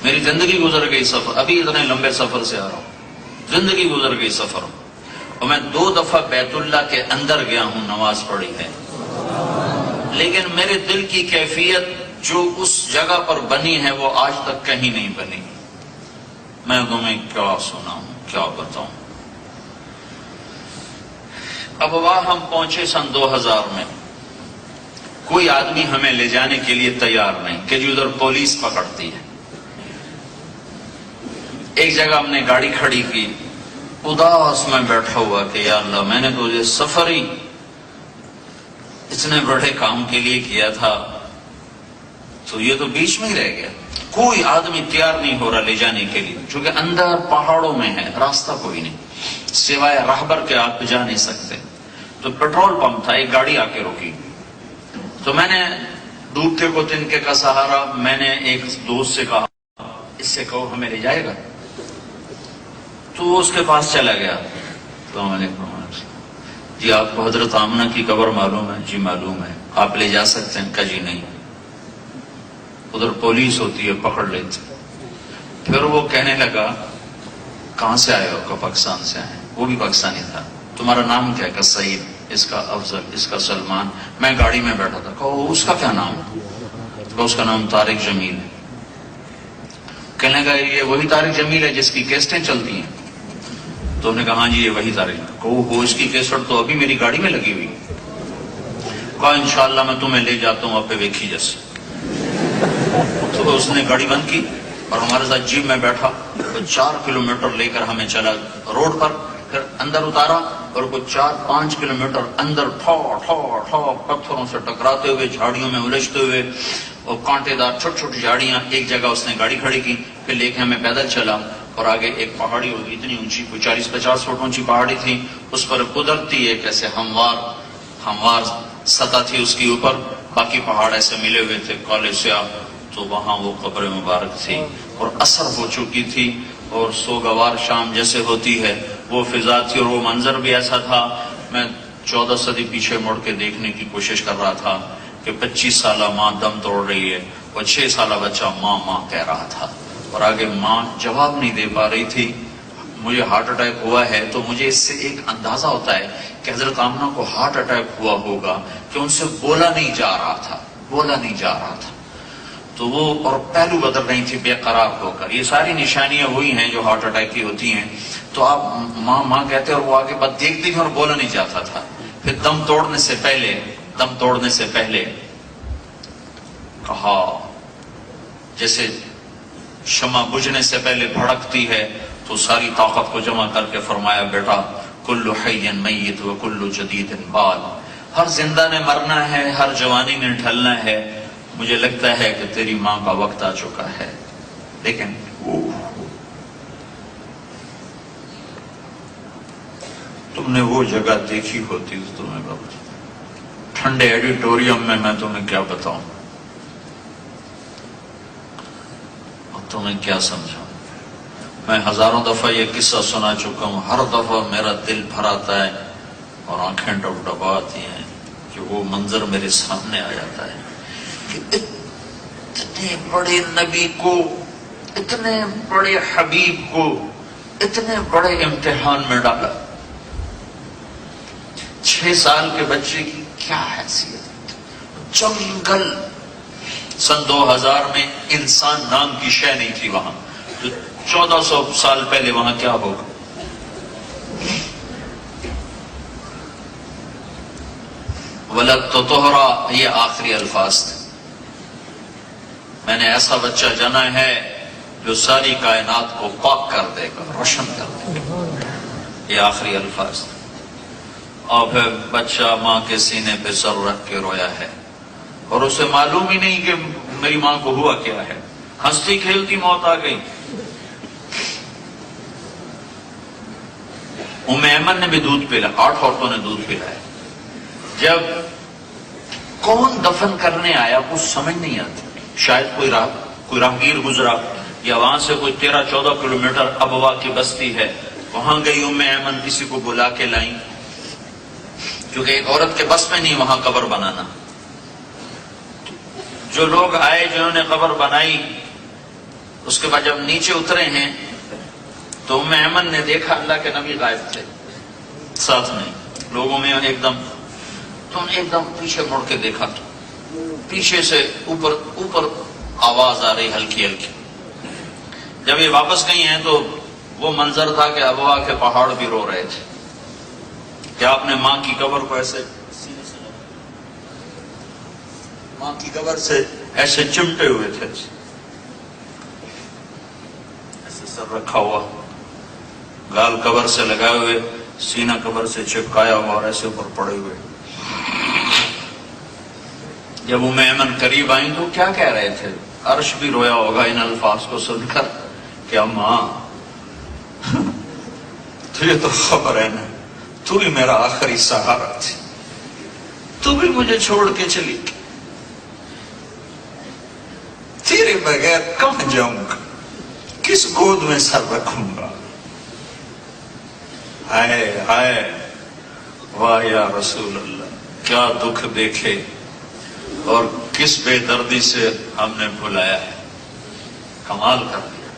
میری زندگی گزر گئی سفر, ابھی اتنے لمبے سفر سے آ رہا ہوں, زندگی گزر گئی سفر. اور میں 2 دفعہ بیت اللہ کے اندر گیا ہوں, نماز پڑھی ہے, لیکن میرے دل کی کیفیت جو اس جگہ پر بنی ہے وہ آج تک کہیں نہیں بنی. میں تمہیں کیا سناؤں, کیا بتاؤں. اب وہاں ہم پہنچے سن 2000 میں. کوئی آدمی ہمیں لے جانے کے لیے تیار نہیں کہ جی ادھر پولیس پکڑتی ہے. ایک جگہ ہم نے گاڑی کھڑی کی, اداس میں بیٹھا ہوا کہ یا اللہ میں نے تو یہ سفر ہی اتنے بڑے کام کے لیے کیا تھا, تو یہ تو بیچ میں ہی رہ گیا. کوئی آدمی تیار نہیں ہو رہا لے جانے کے لیے, چونکہ اندر پہاڑوں میں ہے, راستہ کوئی نہیں, سوائے راہبر کے آپ جا نہیں سکتے. تو پیٹرول پمپ تھا, ایک گاڑی آ کے روکی. تو میں نے ڈوبتے کو تنکے کا سہارا, میں نے ایک دوست سے کہا اس سے کہو ہمیں لے جائے گا. تو وہ اس کے پاس چلا گیا. السلام علیکم. جی آپ کو حضرت آمنہ کی قبر معلوم ہے؟ جی معلوم ہے. آپ لے جا سکتے ہیں؟ کہا جی نہیں, ادھر پولیس ہوتی ہے, پکڑ لیتے. پھر وہ کہنے لگا کہاں سے آئے ہو؟ کہ پاکستان سے آئے. وہ بھی پاکستانی تھا. تمہارا نام کیا؟ کہ سعید, اس کا افضل, اس کا سلمان. میں گاڑی میں بیٹھا تھا. کہا اس کا کیا نام ہے؟ کہ اس کا نام طارق جمیل ہے. کہنے لگا یہ وہی طارق جمیل ہے جس کی کیسٹیں چلتی ہیں؟ تو انہوں نے کہا ہاں جی یہ وہی طارق. وہ اس کی کیسٹ تو ابھی میری گاڑی میں لگی ہوئی. کہا انشاءاللہ میں تمہیں لے جاتا ہوں, آپ پہ ویکھی جیسے. تو اس نے گاڑی بند کی اور ہمارے ساتھ جیپ میں بیٹھا. تو 4 کلومیٹر لے کر ہمیں چلا روڈ پر, پھر اندر اتارا اور کچھ 4-5 کلومیٹر اندر ٹھو ٹھو ٹھو پتھروں سے ٹکراتے ہوئے, جھاڑیوں میں الجھتے ہوئے, اور کانٹے دار چھوٹی چھوٹی جھاڑیاں. ایک جگہ اس نے گاڑی کھڑی کی, پھر لے کے ہمیں پیدل چلا. اور آگے ایک پہاڑی ہوگی اتنی اونچی, کوئی 40-50 فٹ اونچی پہاڑی تھی. اس پر قدرتی ایک ایسے ہموار سطح تھی اس کے اوپر, باقی پہاڑ ایسے ملے ہوئے تھے کالے سیاہ. تو وہاں وہ قبر مبارک تھی اور عصر ہو چکی تھی, اور سوگوار شام جیسے ہوتی ہے وہ فضا تھی, اور وہ منظر بھی ایسا تھا. میں 14 صدی پیچھے مڑ کے دیکھنے کی کوشش کر رہا تھا کہ 25 سالہ ماں دم توڑ رہی ہے, اور 6 سالہ بچہ ماں ماں کہہ رہا تھا, اور آگے ماں جواب نہیں دے پا رہی تھی. مجھے ہارٹ اٹیک ہوا ہے تو مجھے اس سے ایک اندازہ ہوتا ہے کہ حضرت آمنہ کو ہارٹ اٹیک ہوا ہوگا کہ ان سے بولا نہیں جا رہا تھا. تو وہ, اور پہلو بدل رہی تھی بے قرار ہو کر. یہ ساری نشانیاں وہی ہیں جو ہارٹ اٹیک کی ہوتی ہیں. تو آپ ماں ماں کہتے اور وہ آگے بات دیکھتی تھی اور بولا نہیں جاتا تھا. پھر دم توڑنے سے پہلے کہا, جیسے شمع بجھنے سے پہلے بھڑکتی ہے, تو ساری طاقت کو جمع کر کے فرمایا بیٹا کل حی میت و کل جدید بال. ہر زندہ نے مرنا ہے, ہر جوانی نے ڈھلنا ہے. مجھے لگتا ہے کہ تیری ماں کا وقت آ چکا ہے. لیکن تم نے وہ جگہ دیکھی ہوتی تو تمہیں بتا. ٹھنڈے ایڈیٹوریم میں تمہیں کیا بتاؤں, تمہیں کیا سمجھاؤں. میں ہزاروں دفعہ یہ قصہ سنا چکا ہوں. ہر دفعہ میرا دل بھر آتا ہے اور آنکھیں ڈبڈبا آتی ہیں کہ وہ منظر میرے سامنے آ جاتا ہے کہ اتنے بڑے نبی کو, اتنے بڑے حبیب کو اتنے بڑے امتحان میں ڈالا. 6 سال کے بچے کی کیا حیثیت. جنگل. سن 2000 میں انسان نام کی شے نہیں تھی وہاں. تو 1400 سال پہلے وہاں کیا ہوگا. وَلَدْتُ طُهْرًا, یہ آخری الفاظ تھے. میں نے ایسا بچہ جنا ہے جو ساری کائنات کو پاک کر دے گا, روشن کر دے گا. یہ آخری الفاظ تھے. اور پھر بچہ ماں کے سینے پہ سر رکھ کے رویا ہے, اور اسے معلوم ہی نہیں کہ میری ماں کو ہوا کیا ہے. ہنستی کھیلتی موت آ گئی۔ ام ایمن نے بھی دودھ پلا، 8 عورتوں نے دودھ پلایا۔ جب کون دفن کرنے آیا کچھ سمجھ نہیں آتی، شاید کوئی راہگیر گزرا، یا وہاں سے کوئی 13-14 کلومیٹر ابوا کی بستی ہے، وہاں گئی ام ایمن، کسی کو بلا کے لائیں، کیونکہ ایک عورت کے بس میں نہیں وہاں قبر بنانا۔ جو لوگ آئے جنہوں نے قبر بنائی، اس کے بعد جب نیچے اترے ہیں تو ام ایمن نے دیکھا اللہ کے نبی غائب تھے ساتھ میں لوگوں میں، ایک دم پیچھے مڑ کے دیکھا تو پیچھے سے اوپر آواز آ رہی ہلکی ہلکی۔ جب یہ واپس گئی ہیں تو وہ منظر تھا کہ ابوا کے پہاڑ بھی رو رہے تھے کہ آپ نے ماں کی قبر کو ایسے سینے سے ماں کی قبر سے ایسے چمٹے ہوئے تھے، ایسے سر رکھا ہوا، گال قبر سے لگائے ہوئے، سینہ قبر سے چپکایا ہوا اور ایسے اوپر پڑے ہوئے۔ جب ام ایمن قریب آئیں تو کیا کہہ رہے تھے؟ عرش بھی رویا ہوگا ان الفاظ کو سن کر کہ اماں تجھے تو خبر ہے نا، تو بھی میرا آخری سہارا تھی، تو بھی مجھے چھوڑ کے چلی گئی، تیرے بغیر کہاں جاؤں گا، کس گود میں سر رکھوں گا؟ ہائے ہائے، واہ یا رسول اللہ، کیا دکھ دیکھے اور کس بے دردی سے ہم نے بھلایا ہے، کمال کر دیا۔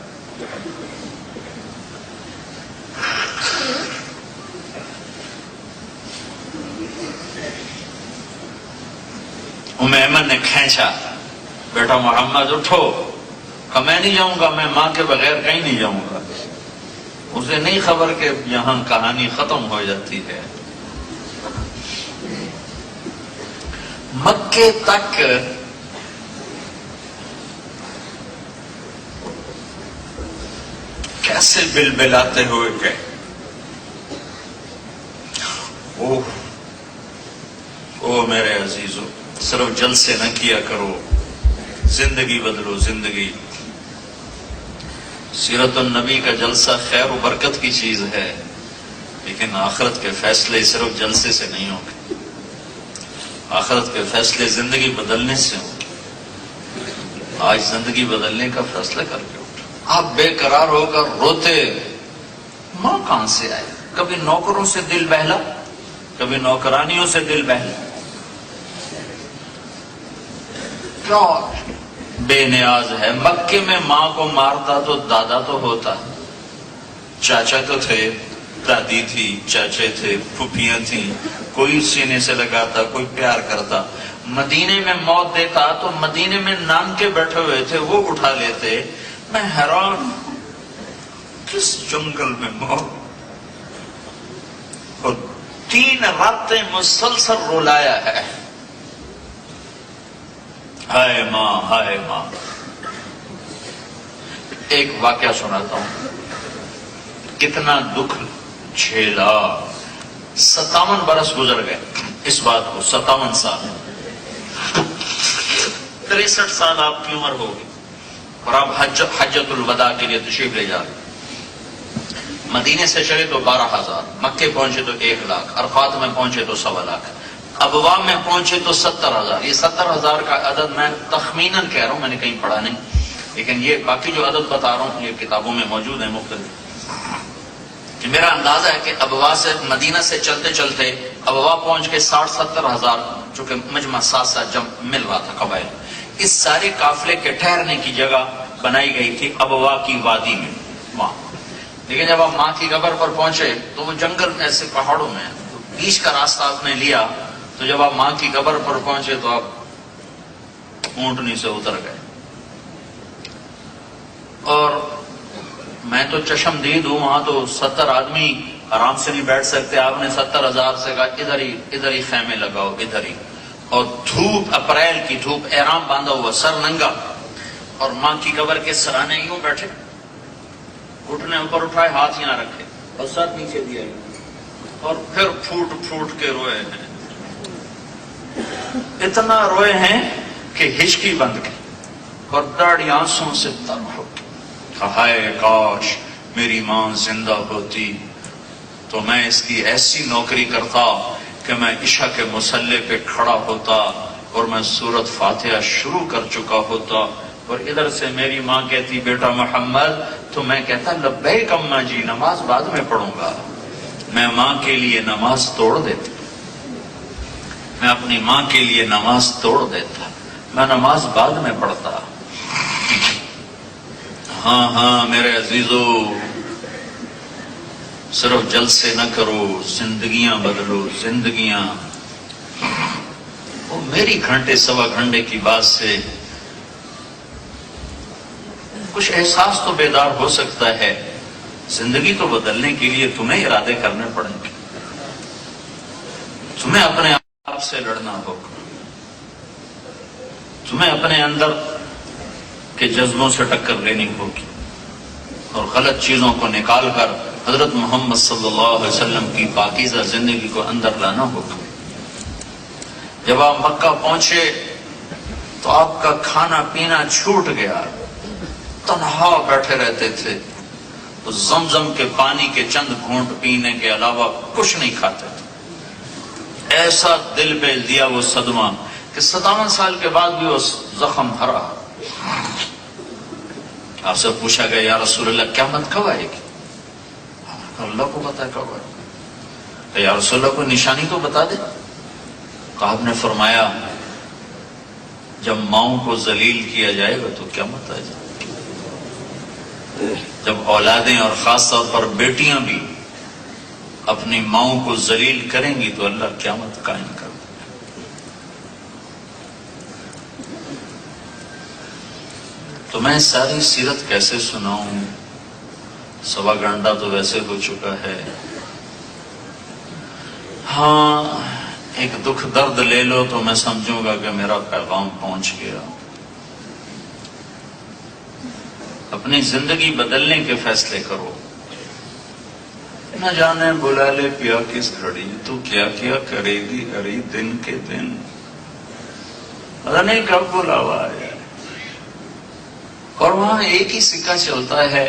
ام ایمن نے کھینچا، بیٹا محمد اٹھو، کہ میں نہیں جاؤں گا، میں ماں کے بغیر کہیں نہیں جاؤں گا۔ اسے نہیں خبر کہ یہاں کہانی ختم ہو جاتی ہے۔ مکے تک کیسے بلبلاتے ہوئے گئے، او میرے عزیزو، صرف جلسے نہ کیا کرو، زندگی بدلو زندگی۔ سیرت النبی کا جلسہ خیر و برکت کی چیز ہے، لیکن آخرت کے فیصلے صرف جلسے سے نہیں ہوں گے، آخرت کے فیصلے زندگی بدلنے سے ہوں گے۔ آج زندگی بدلنے کا فیصلہ کر کے اٹھو۔ آپ بے قرار ہو کر روتے، ماں کہاں سے آئے؟ کبھی نوکروں سے دل بہلا، کبھی نوکرانیوں سے دل بہلا، کیوں بے نیاز ہے؟ مکے میں ماں کو مارتا تو دادا تو ہوتا، چاچا تو تھے، دادی تھی، چاچے تھے، پھوپھیاں تھیں، کوئی سینے سے لگاتا، کوئی پیار کرتا۔ مدینے میں موت دیتا تو مدینے میں نان کے بیٹھے ہوئے تھے، وہ اٹھا لیتے۔ میں حیران، کس جنگل میں موت، اور 3 راتیں مسلسل رلایا ہے۔ ہائے ماں، ہائے ماں۔ ایک واقعہ سناتا ہوں، کتنا دکھ جھیلا۔ 57 برس گزر گئے اس بات کو، 57 سال، 63 سال آپ کی عمر ہوگی، اور آپ حجۃ الوداع کے لیے تشریف لے جا رہے۔ مدینے سے چلے تو 12,000، مکے پہنچے تو 1 لاکھ، عرفات میں پہنچے تو 1.25 لاکھ، ابوا میں پہنچے تو 70,000۔ یہ 70,000 کا عدد میں تخمیناً کہہ رہا ہوں، میں نے کہیں پڑھا نہیں، لیکن یہ باقی جو عدد بتا رہا ہوں یہ کتابوں میں موجود ہیں مختلف۔ کہ میرا اندازہ ہے کہ ابوا سے، مدینہ سے چلتے چلتے ابوا پہنچ کے 60-70 ہزار، چونکہ مجمع ساتھ جب مل رہا تھا قبائل، اس سارے قافلے کے ٹھہرنے کی جگہ بنائی گئی تھی ابوا کی وادی میں وہاں۔ لیکن جب آپ ماں کی قبر پر پہنچے تو وہ جنگل میں ایسے پہاڑوں میں، تو بیچ کا راستہ آپ نے لیا، تو جب آپ ماں کی قبر پر پہنچے تو آپ اونٹنی سے اتر گئے۔ اور میں تو چشمدید ہوں، وہاں تو 70 آدمی آرام سے نہیں بیٹھ سکتے۔ آپ نے 70,000 سے کہا ادھر ہی خیمے لگاؤ، ادھر ہی۔ اور دھوپ، اپریل کی دھوپ، احرام باندھا ہوا، سر ننگا، اور ماں کی قبر کے سرانے یوں بیٹھے، گھٹنے اوپر اٹھائے، ہاتھ یہاں رکھے اور سر نیچے دیا، اور پھر پھوٹ پھوٹ کے روئے ہیں، اتنا روئے ہیں کہ ہچکی بند گئی، اور داڑھی آنسوں سے تر ہو گئی. ہائے کاش میری ماں زندہ ہوتی تو میں اس کی ایسی نوکری کرتا کہ میں عشاء کے مصلے پہ کھڑا ہوتا اور میں سورۃ فاتحہ شروع کر چکا ہوتا، اور ادھر سے میری ماں کہتی بیٹا محمد، تو میں کہتا لبیک اماں جی، نماز بعد میں پڑھوں گا. میں ماں کے لیے نماز توڑ دیتا، میں اپنی ماں کے لیے نماز توڑ دیتا، میں نماز بعد میں پڑھتا. ہاں میرے عزیزو، صرف جلسے نہ کرو، زندگیاں بدلو، زندگیاں. وہ میری گھنٹے سوا گھنٹے کی بات سے کچھ احساس تو بیدار ہو سکتا ہے. زندگی تو بدلنے کے لیے تمہیں ارادے کرنے پڑیں گے، تمہیں اپنے آپ سے لڑنا ہوگا، تمہیں اپنے اندر کے جذبوں سے ٹکر لینی ہوگی اور غلط چیزوں کو نکال کر حضرت محمد صلی اللہ علیہ وسلم کی پاکیزہ زندگی کو اندر لانا ہوگا. جب آپ مکہ پہنچے تو آپ کا کھانا پینا چھوٹ گیا، تنہا بیٹھے رہتے تھے، تو زمزم کے پانی کے چند گھونٹ پینے کے علاوہ کچھ نہیں کھاتے تھے. ایسا دل پہ دیا وہ صدمہ کہ 57 سال کے بعد بھی وہ زخم ہرا. آپ سے پوچھا گیا یا رسول اللہ قیامت کب آئے گی؟ اللہ کو پتا ہے کب آئے گی. یا رسول اللہ کوئی نشانی تو بتا دے. تو آپ نے فرمایا جب ماؤں کو ذلیل کیا جائے گا تو قیامت آ جائے گی. جب اولادیں اور خاص طور پر بیٹیاں بھی اپنی ماؤں کو ذلیل کریں گی تو اللہ قیامت قائم کر دے. تو میں ساری سیرت کیسے سناؤں؟ سوا گھنٹہ تو ویسے ہو چکا ہے. ہاں ایک دکھ درد لے لو تو میں سمجھوں گا کہ میرا پیغام پہنچ گیا. اپنی زندگی بدلنے کے فیصلے کرو. نہ جانے بلا لے پیا کس گھڑی، تو کیا کیا کرے گی ہری دن کے دن. پتہ نہیں کب بلاوا ہے. اور وہاں ایک ہی سکہ چلتا ہے،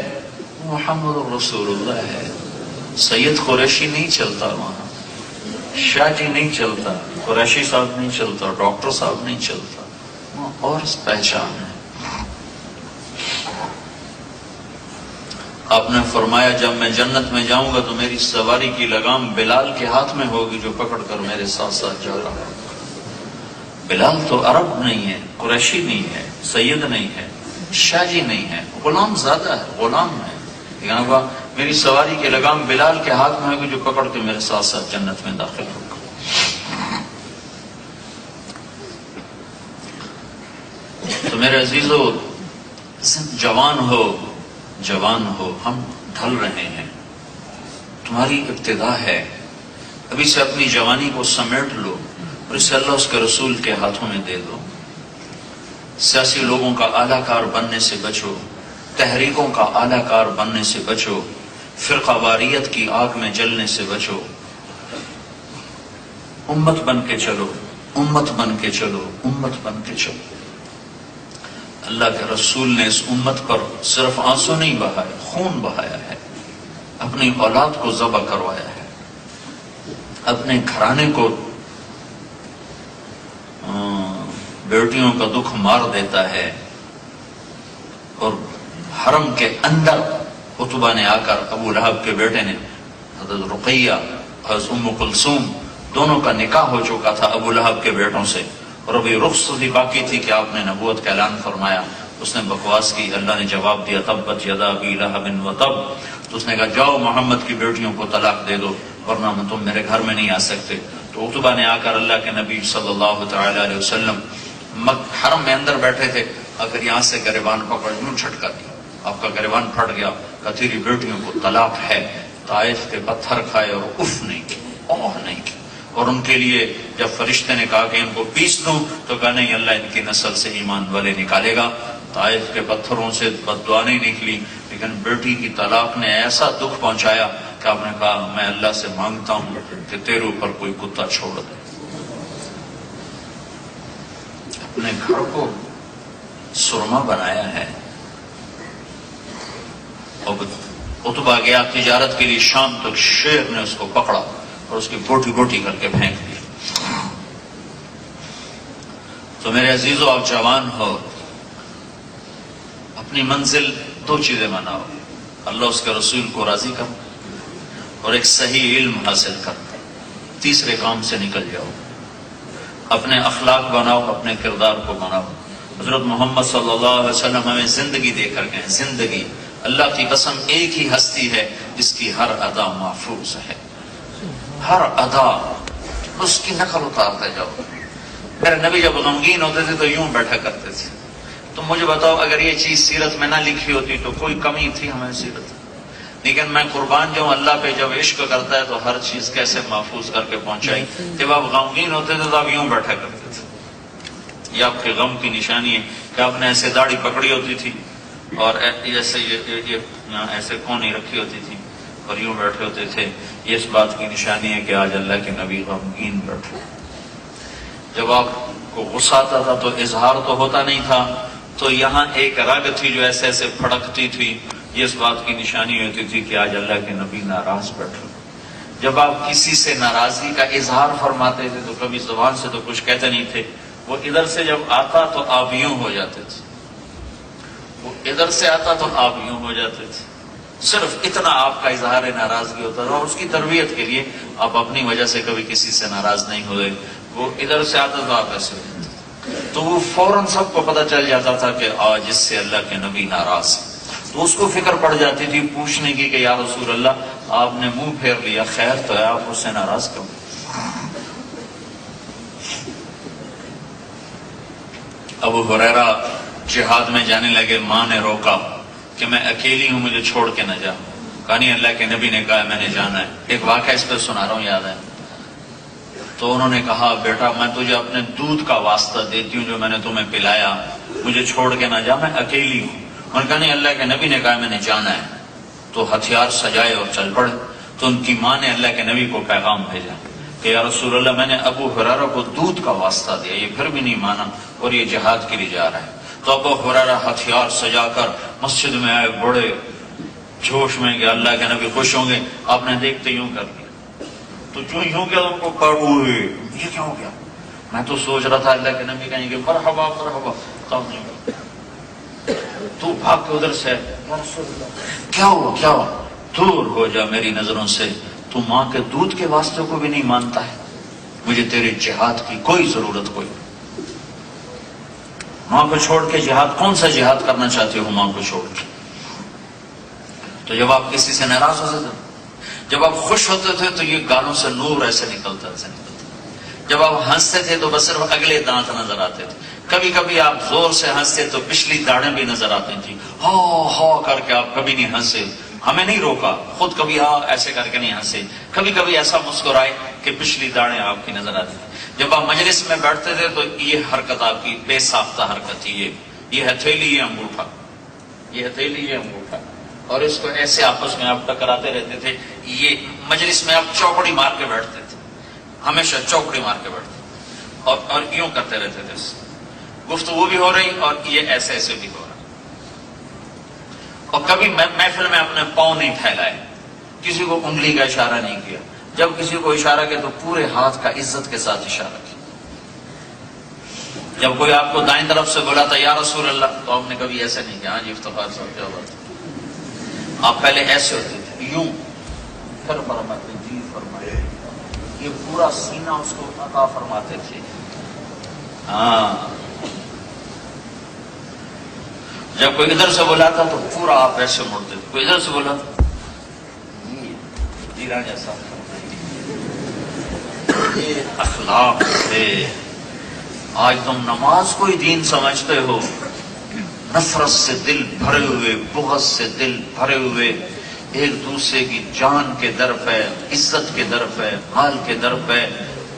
محمد رسول اللہ ہے. سید قریشی نہیں چلتا، وہاں شاہ جی نہیں چلتا، قریشی صاحب نہیں چلتا، ڈاکٹر صاحب نہیں چلتا. وہاں اور پہچان ہے. آپ نے فرمایا جب میں جنت میں جاؤں گا تو میری سواری کی لگام بلال کے ہاتھ میں ہوگی جو پکڑ کر میرے ساتھ ساتھ جا رہا ہے. بلال تو عرب نہیں ہے، قریشی نہیں ہے، سید نہیں ہے، شاہ جی نہیں ہے، غلام زیادہ ہے، غلام ہے. لیکن میری سواری کی لگام بلال کے ہاتھ میں ہوگی جو پکڑ کے میرے ساتھ ساتھ جنت میں داخل ہوگا. تو میرے عزیزو، جوان ہو، ہم ڈھل رہے ہیں. تمہاری ابتدا ہے، ابھی سے اپنی جوانی کو سمیٹ لو اور اسے اللہ اس کے رسول کے ہاتھوں میں دے دو. سیاسی لوگوں کا اعلی کار بننے سے بچو، تحریکوں کا اعلی کار بننے سے بچو، فرقہ واریت کی آگ میں جلنے سے بچو. امت بن کے چلو، امت بن کے چلو، امت بن کے چلو. اللہ کے رسول نے اس امت پر صرف آنسو نہیں بہائے، خون بہایا ہے. اپنی اولاد کو ذبح کروایا ہے، اپنے گھرانے کو بیٹیوں کا دکھ مار دیتا ہے. اور حرم کے اندر عتبہ نے آ کر، ابو لہب کے بیٹے نے، حضرت رقیہ حضرت ام کلثوم دونوں کا نکاح ہو چکا تھا ابو لہب کے بیٹوں سے، اور ابھی رخصتی باقی تھی کہ آپ نے نبوت کا اعلان فرمایا. اس نے بکواس کی. اللہ نے جواب دیا تبت یدا ابی لہب وتب. تو اس نے کہا جاؤ محمد کی بیٹیوں کو طلاق دے دو ورنہ تم میرے گھر میں نہیں آ سکتے. تو عتبہ نے آ کر اللہ کے نبی صلی اللہ تعالی علیہ وسلم حرم میں اندر بیٹھے تھے، اگر یہاں سے گریبان پکڑ یوں جھٹکا دیا، آپ کا گریبان پھٹ گیا. کہ تیری بیٹیوں کو طلاق ہے. طائف کے پتھر کھائے اور اف نہیں کی، اوہ نہیں کی. اور ان کے لیے جب فرشتے نے کہا کہ ان کو پیس دوں تو کہا نہیں، اللہ ان کی نسل سے ایمان والے نکالے گا. طائف کے پتھروں سے بد دعا نہیں نکلی، لیکن بیٹی کی طلاق نے ایسا دکھ پہنچایا کہ آپ نے کہا میں اللہ سے مانگتا ہوں کہ تیرے اوپر کوئی کتا چھوڑ دے. اپنے گھر کو سرما بنایا ہے. عتبہ گیا تجارت کے لیے شام تک، شیر نے اس کو پکڑا اور اس کی بوٹی بوٹی کر کے پھینک دی. تو میرے عزیزو، آپ جوان ہو، اپنی منزل دو چیزیں بناؤ: اللہ اس کے رسول کو راضی کرو اور ایک صحیح علم حاصل کرو. تیسرے کام سے نکل جاؤ، اپنے اخلاق بناؤ، اپنے کردار کو بناؤ. حضرت محمد صلی اللہ علیہ وسلم ہمیں زندگی دے کر گئے. زندگی، اللہ کی قسم، ایک ہی ہستی ہے جس کی ہر ادا محفوظ ہے. ہر ادا اس کی نقل اتارتے جاؤ. میرے نبی جب غمگین ہوتے تھے تو یوں بیٹھا کرتے تھے. تو مجھے بتاؤ، اگر یہ چیز سیرت میں نہ لکھی ہوتی تو کوئی کمی تھی ہمیں سیرت؟ لیکن میں قربان جاؤں، اللہ پہ جب عشق کرتا ہے تو ہر چیز کیسے محفوظ کر کے پہنچائی. جب آپ غمگین ہوتے تھے تو آپ یوں بیٹھا کرتے تھے. یہ آپ کے غم کی نشانی ہے کہ آپ نے ایسے داڑھی پکڑی ہوتی تھی اور جیسے یہ ایسے کونی رکھی ہوتی تھی اور یوں بیٹھے ہوتے تھے. یہ اس بات کی نشانی ہے کہ آج اللہ کے نبی غمگین بیٹھے. جب آپ کو غصہ آتا تھا تو اظہار تو ہوتا نہیں تھا، تو یہاں ایک رگ تھی جو ایسے ایسے پھڑکتی تھی. یہ اس بات کی نشانی ہوتی تھی کہ آج اللہ کے نبی ناراض بیٹھے. جب آپ کسی سے ناراضگی کا اظہار فرماتے تھے تو کبھی زبان سے تو کچھ کہتے نہیں تھے، وہ ادھر سے جب آتا تو آپ یوں ہو جاتے تھے. وہ ادھر سے آتا تو آپ یوں ہو جاتے تھے. صرف اتنا آپ کا اظہار ناراضگی ہوتا تھا. اور اس کی تربیت کے لیے آپ اپنی وجہ سے کبھی کسی سے ناراض نہیں ہوئے. وہ ادھر سے آتا تو آپ ایسے ہو جاتے تھے. تو وہ فوراً سب کو پتہ چل جاتا تھا کہ آج اس سے اللہ کے نبی ناراض ہے. تو اس کو فکر پڑ جاتی تھی پوچھنے کی کہ یا رسول اللہ، آپ نے منہ پھیر لیا، خیر تو ہے، آپ اس سے ناراض کیوں؟ ابو ہریرہ جہاد میں جانے لگے. ماں نے روکا کہ میں اکیلی ہوں، مجھے چھوڑ کے نہ جا. کہا نہیں، اللہ کے نبی نے کہا میں نے جانا ہے. ایک واقعہ اس پہ سنا رہا ہوں، یاد ہے. تو انہوں نے کہا بیٹا میں تجھے اپنے دودھ کا واسطہ دیتی ہوں جو میں نے تمہیں پلایا، مجھے چھوڑ کے نہ جا، میں اکیلی ہوں. انہوں نے کہا نہیں، اللہ کے نبی نے کہا میں نے جانا ہے. تو ہتھیار سجائے اور چل پڑے. تو ان کی ماں نے اللہ کے نبی کو پیغام بھیجا کہ یا رسول اللہ، میں نے ابو ہریرہ کو دودھ کا واسطہ دیا، یہ پھر بھی نہیں مانا اور یہ جہاد کے لیے جا رہا ہے. تو ابو ہریرہ ہتھیار سجا کر مسجد میں آئے، بڑے جوش میں کہ اللہ کے نبی خوش ہوں گے. آپ نے دیکھتے یوں کر لیا. تو جو یوں کیا ان کو ہوئے، یہ کیا ہو گیا؟ میں تو سوچ رہا تھا اللہ کے نبی کہیں گے مرحبا مرحبا، تب نہیں. تو بھاگ کے ادھر سے کیا ہوا کیا ہوا؟ دور ہو جا میری نظروں سے، تو ماں کے دودھ کے واسطے کو بھی نہیں مانتا ہے. مجھے تیرے جہاد کی کوئی ضرورت کوئی. ماں کو چھوڑ کے جہاد، کون سا جہاد کرنا چاہتے ہو ماں کو چھوڑ کے؟ تو جب آپ کسی سے ناراض ہوتے تھے، جب آپ خوش ہوتے تھے تو یہ گالوں سے نور ایسے نکلتا ایسے نکلتا. جب آپ ہنستے تھے تو بس صرف اگلے دانت نظر آتے تھے. کبھی کبھی آپ زور سے ہنستے تو پچھلی داڑیں بھی نظر آتی تھی. ہاں کر کے آپ کبھی نہیں ہنسے. ہمیں نہیں روکا، خود کبھی ایسے کر کے نہیں ہنسے. کبھی کبھی ایسا مسکرائے کہ پچھلی داڑیں آپ کی نظر آتی تھی. جب آپ مجلس میں بیٹھتے تھے تو یہ حرکت آپ کی بے ساختہ حرکت تھی. یہ ہتھیلی، یہ انگوٹھا، یہ ہتھیلی، یہ انگوٹھا، اور اس کو ایسے آپس میں آپ ٹکراتے رہتے تھے. یہ مجلس میں آپ چوکڑی مار کے بیٹھتے تھے، ہمیشہ چوکڑی مار کے بیٹھتے اور یوں کرتے رہتے تھے. گفتگو بھی ہو رہی اور یہ ایسے ایسے بھی ہو رہا. اور کبھی محفل میں اپنے پاؤں نہیں پھیلائے، کسی کو انگلی کا اشارہ نہیں کیا. جب کسی کو اشارہ کیا تو پورے ہاتھ کا عزت کے ساتھ اشارہ کیا. جب کوئی آپ کو دائیں طرف سے بولا تھا یا رسول اللہ، تو آپ نے کبھی ایسے نہیں کیا ہاں جی افتخار صاحب کیا بات. آپ پہلے ایسے ہوتے تھے، یوں، پھر فرماتے جی فرمائے. یہ پورا سینہ اس کو عطا فرماتے تھے. ہاں، جب کوئی ادھر سے بلاتا تو پورا آپ ایسے مڑتے تھے. کوئی ادھر سے بولا جی راجا صاحب، یہ اخلاق ہے. آج تم نماز کو ہی دین سمجھتے ہو. نفرت سے دل بھرے ہوئے، بغض سے دل بھرے ہوئے، ایک دوسرے کی جان کے در پہ، عزت کے در پہ، مال کے در پہ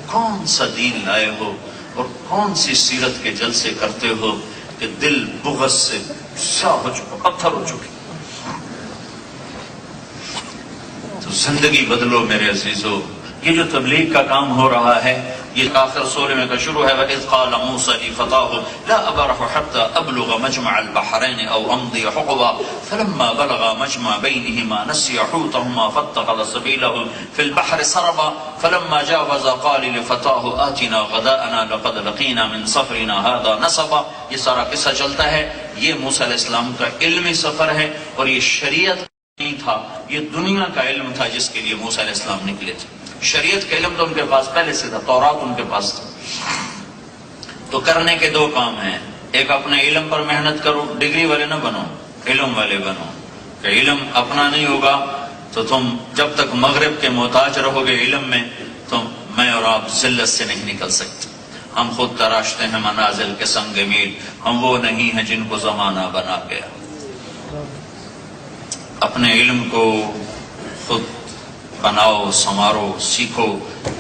کون سا دین لائے ہو اور کون سی سیرت کے جلسے کرتے ہو کہ دل بغض سے سیاہ ہو چکا، پتھر ہو چکے. تو زندگی بدلو میرے عزیزو. یہ جو تبلیغ کا کام ہو رہا ہے یہ آخر سورے میں کا شروع ہے وَإِذْ قَالَ مُوسَىٰ لِفَتَاهُ لَا أَبْرَحُ حَتَّىٰ أَبْلُغَ مَجْمَعَ الْبَحْرَيْنِ أَوْ أَمْضِيَ حُقُبًا فَلَمَّا بَلَغَا مَجْمَعَ بَيْنِهِمَا نَسِيَ حُوتَهُمَا فَاتَّخَذَ سَبِيلَهُ فِي الْبَحْرِ سَرَبًا فَلَمَّا جَاوَزَا قَالَ لِفَتَاهُ آتِنَا غَدَاءَنَا لَقَدْ لَقِينَا مِنْ سَفَرِنَا هَٰذَا نَصَبًا. یہ سارا قصہ چلتا ہے. یہ موسیٰ علیہ السلام کا علمی سفر ہے اور یہ شریعت نہیں تھا، یہ دنیا کا علم تھا جس کے لیے موسیٰ علیہ السلام نکلے تھے. شریعت کا علم تو ان کے پاس پہلے سے تھا، تورات ان کے پاس تھا. تو کرنے کے دو کام ہیں، ایک اپنے علم پر محنت کرو، ڈگری والے نہ بنو، علم والے بنو. کہ علم اپنا نہیں ہوگا تو تم جب تک مغرب کے محتاج رہو گے علم میں تو میں اور آپ ذلت سے نہیں نکل سکتے. ہم خود تراشتے ہیں منازل کے سنگ میل، ہم وہ نہیں ہیں جن کو زمانہ بنا گیا. اپنے علم کو خود بناؤ، سنوارو، سیکھو.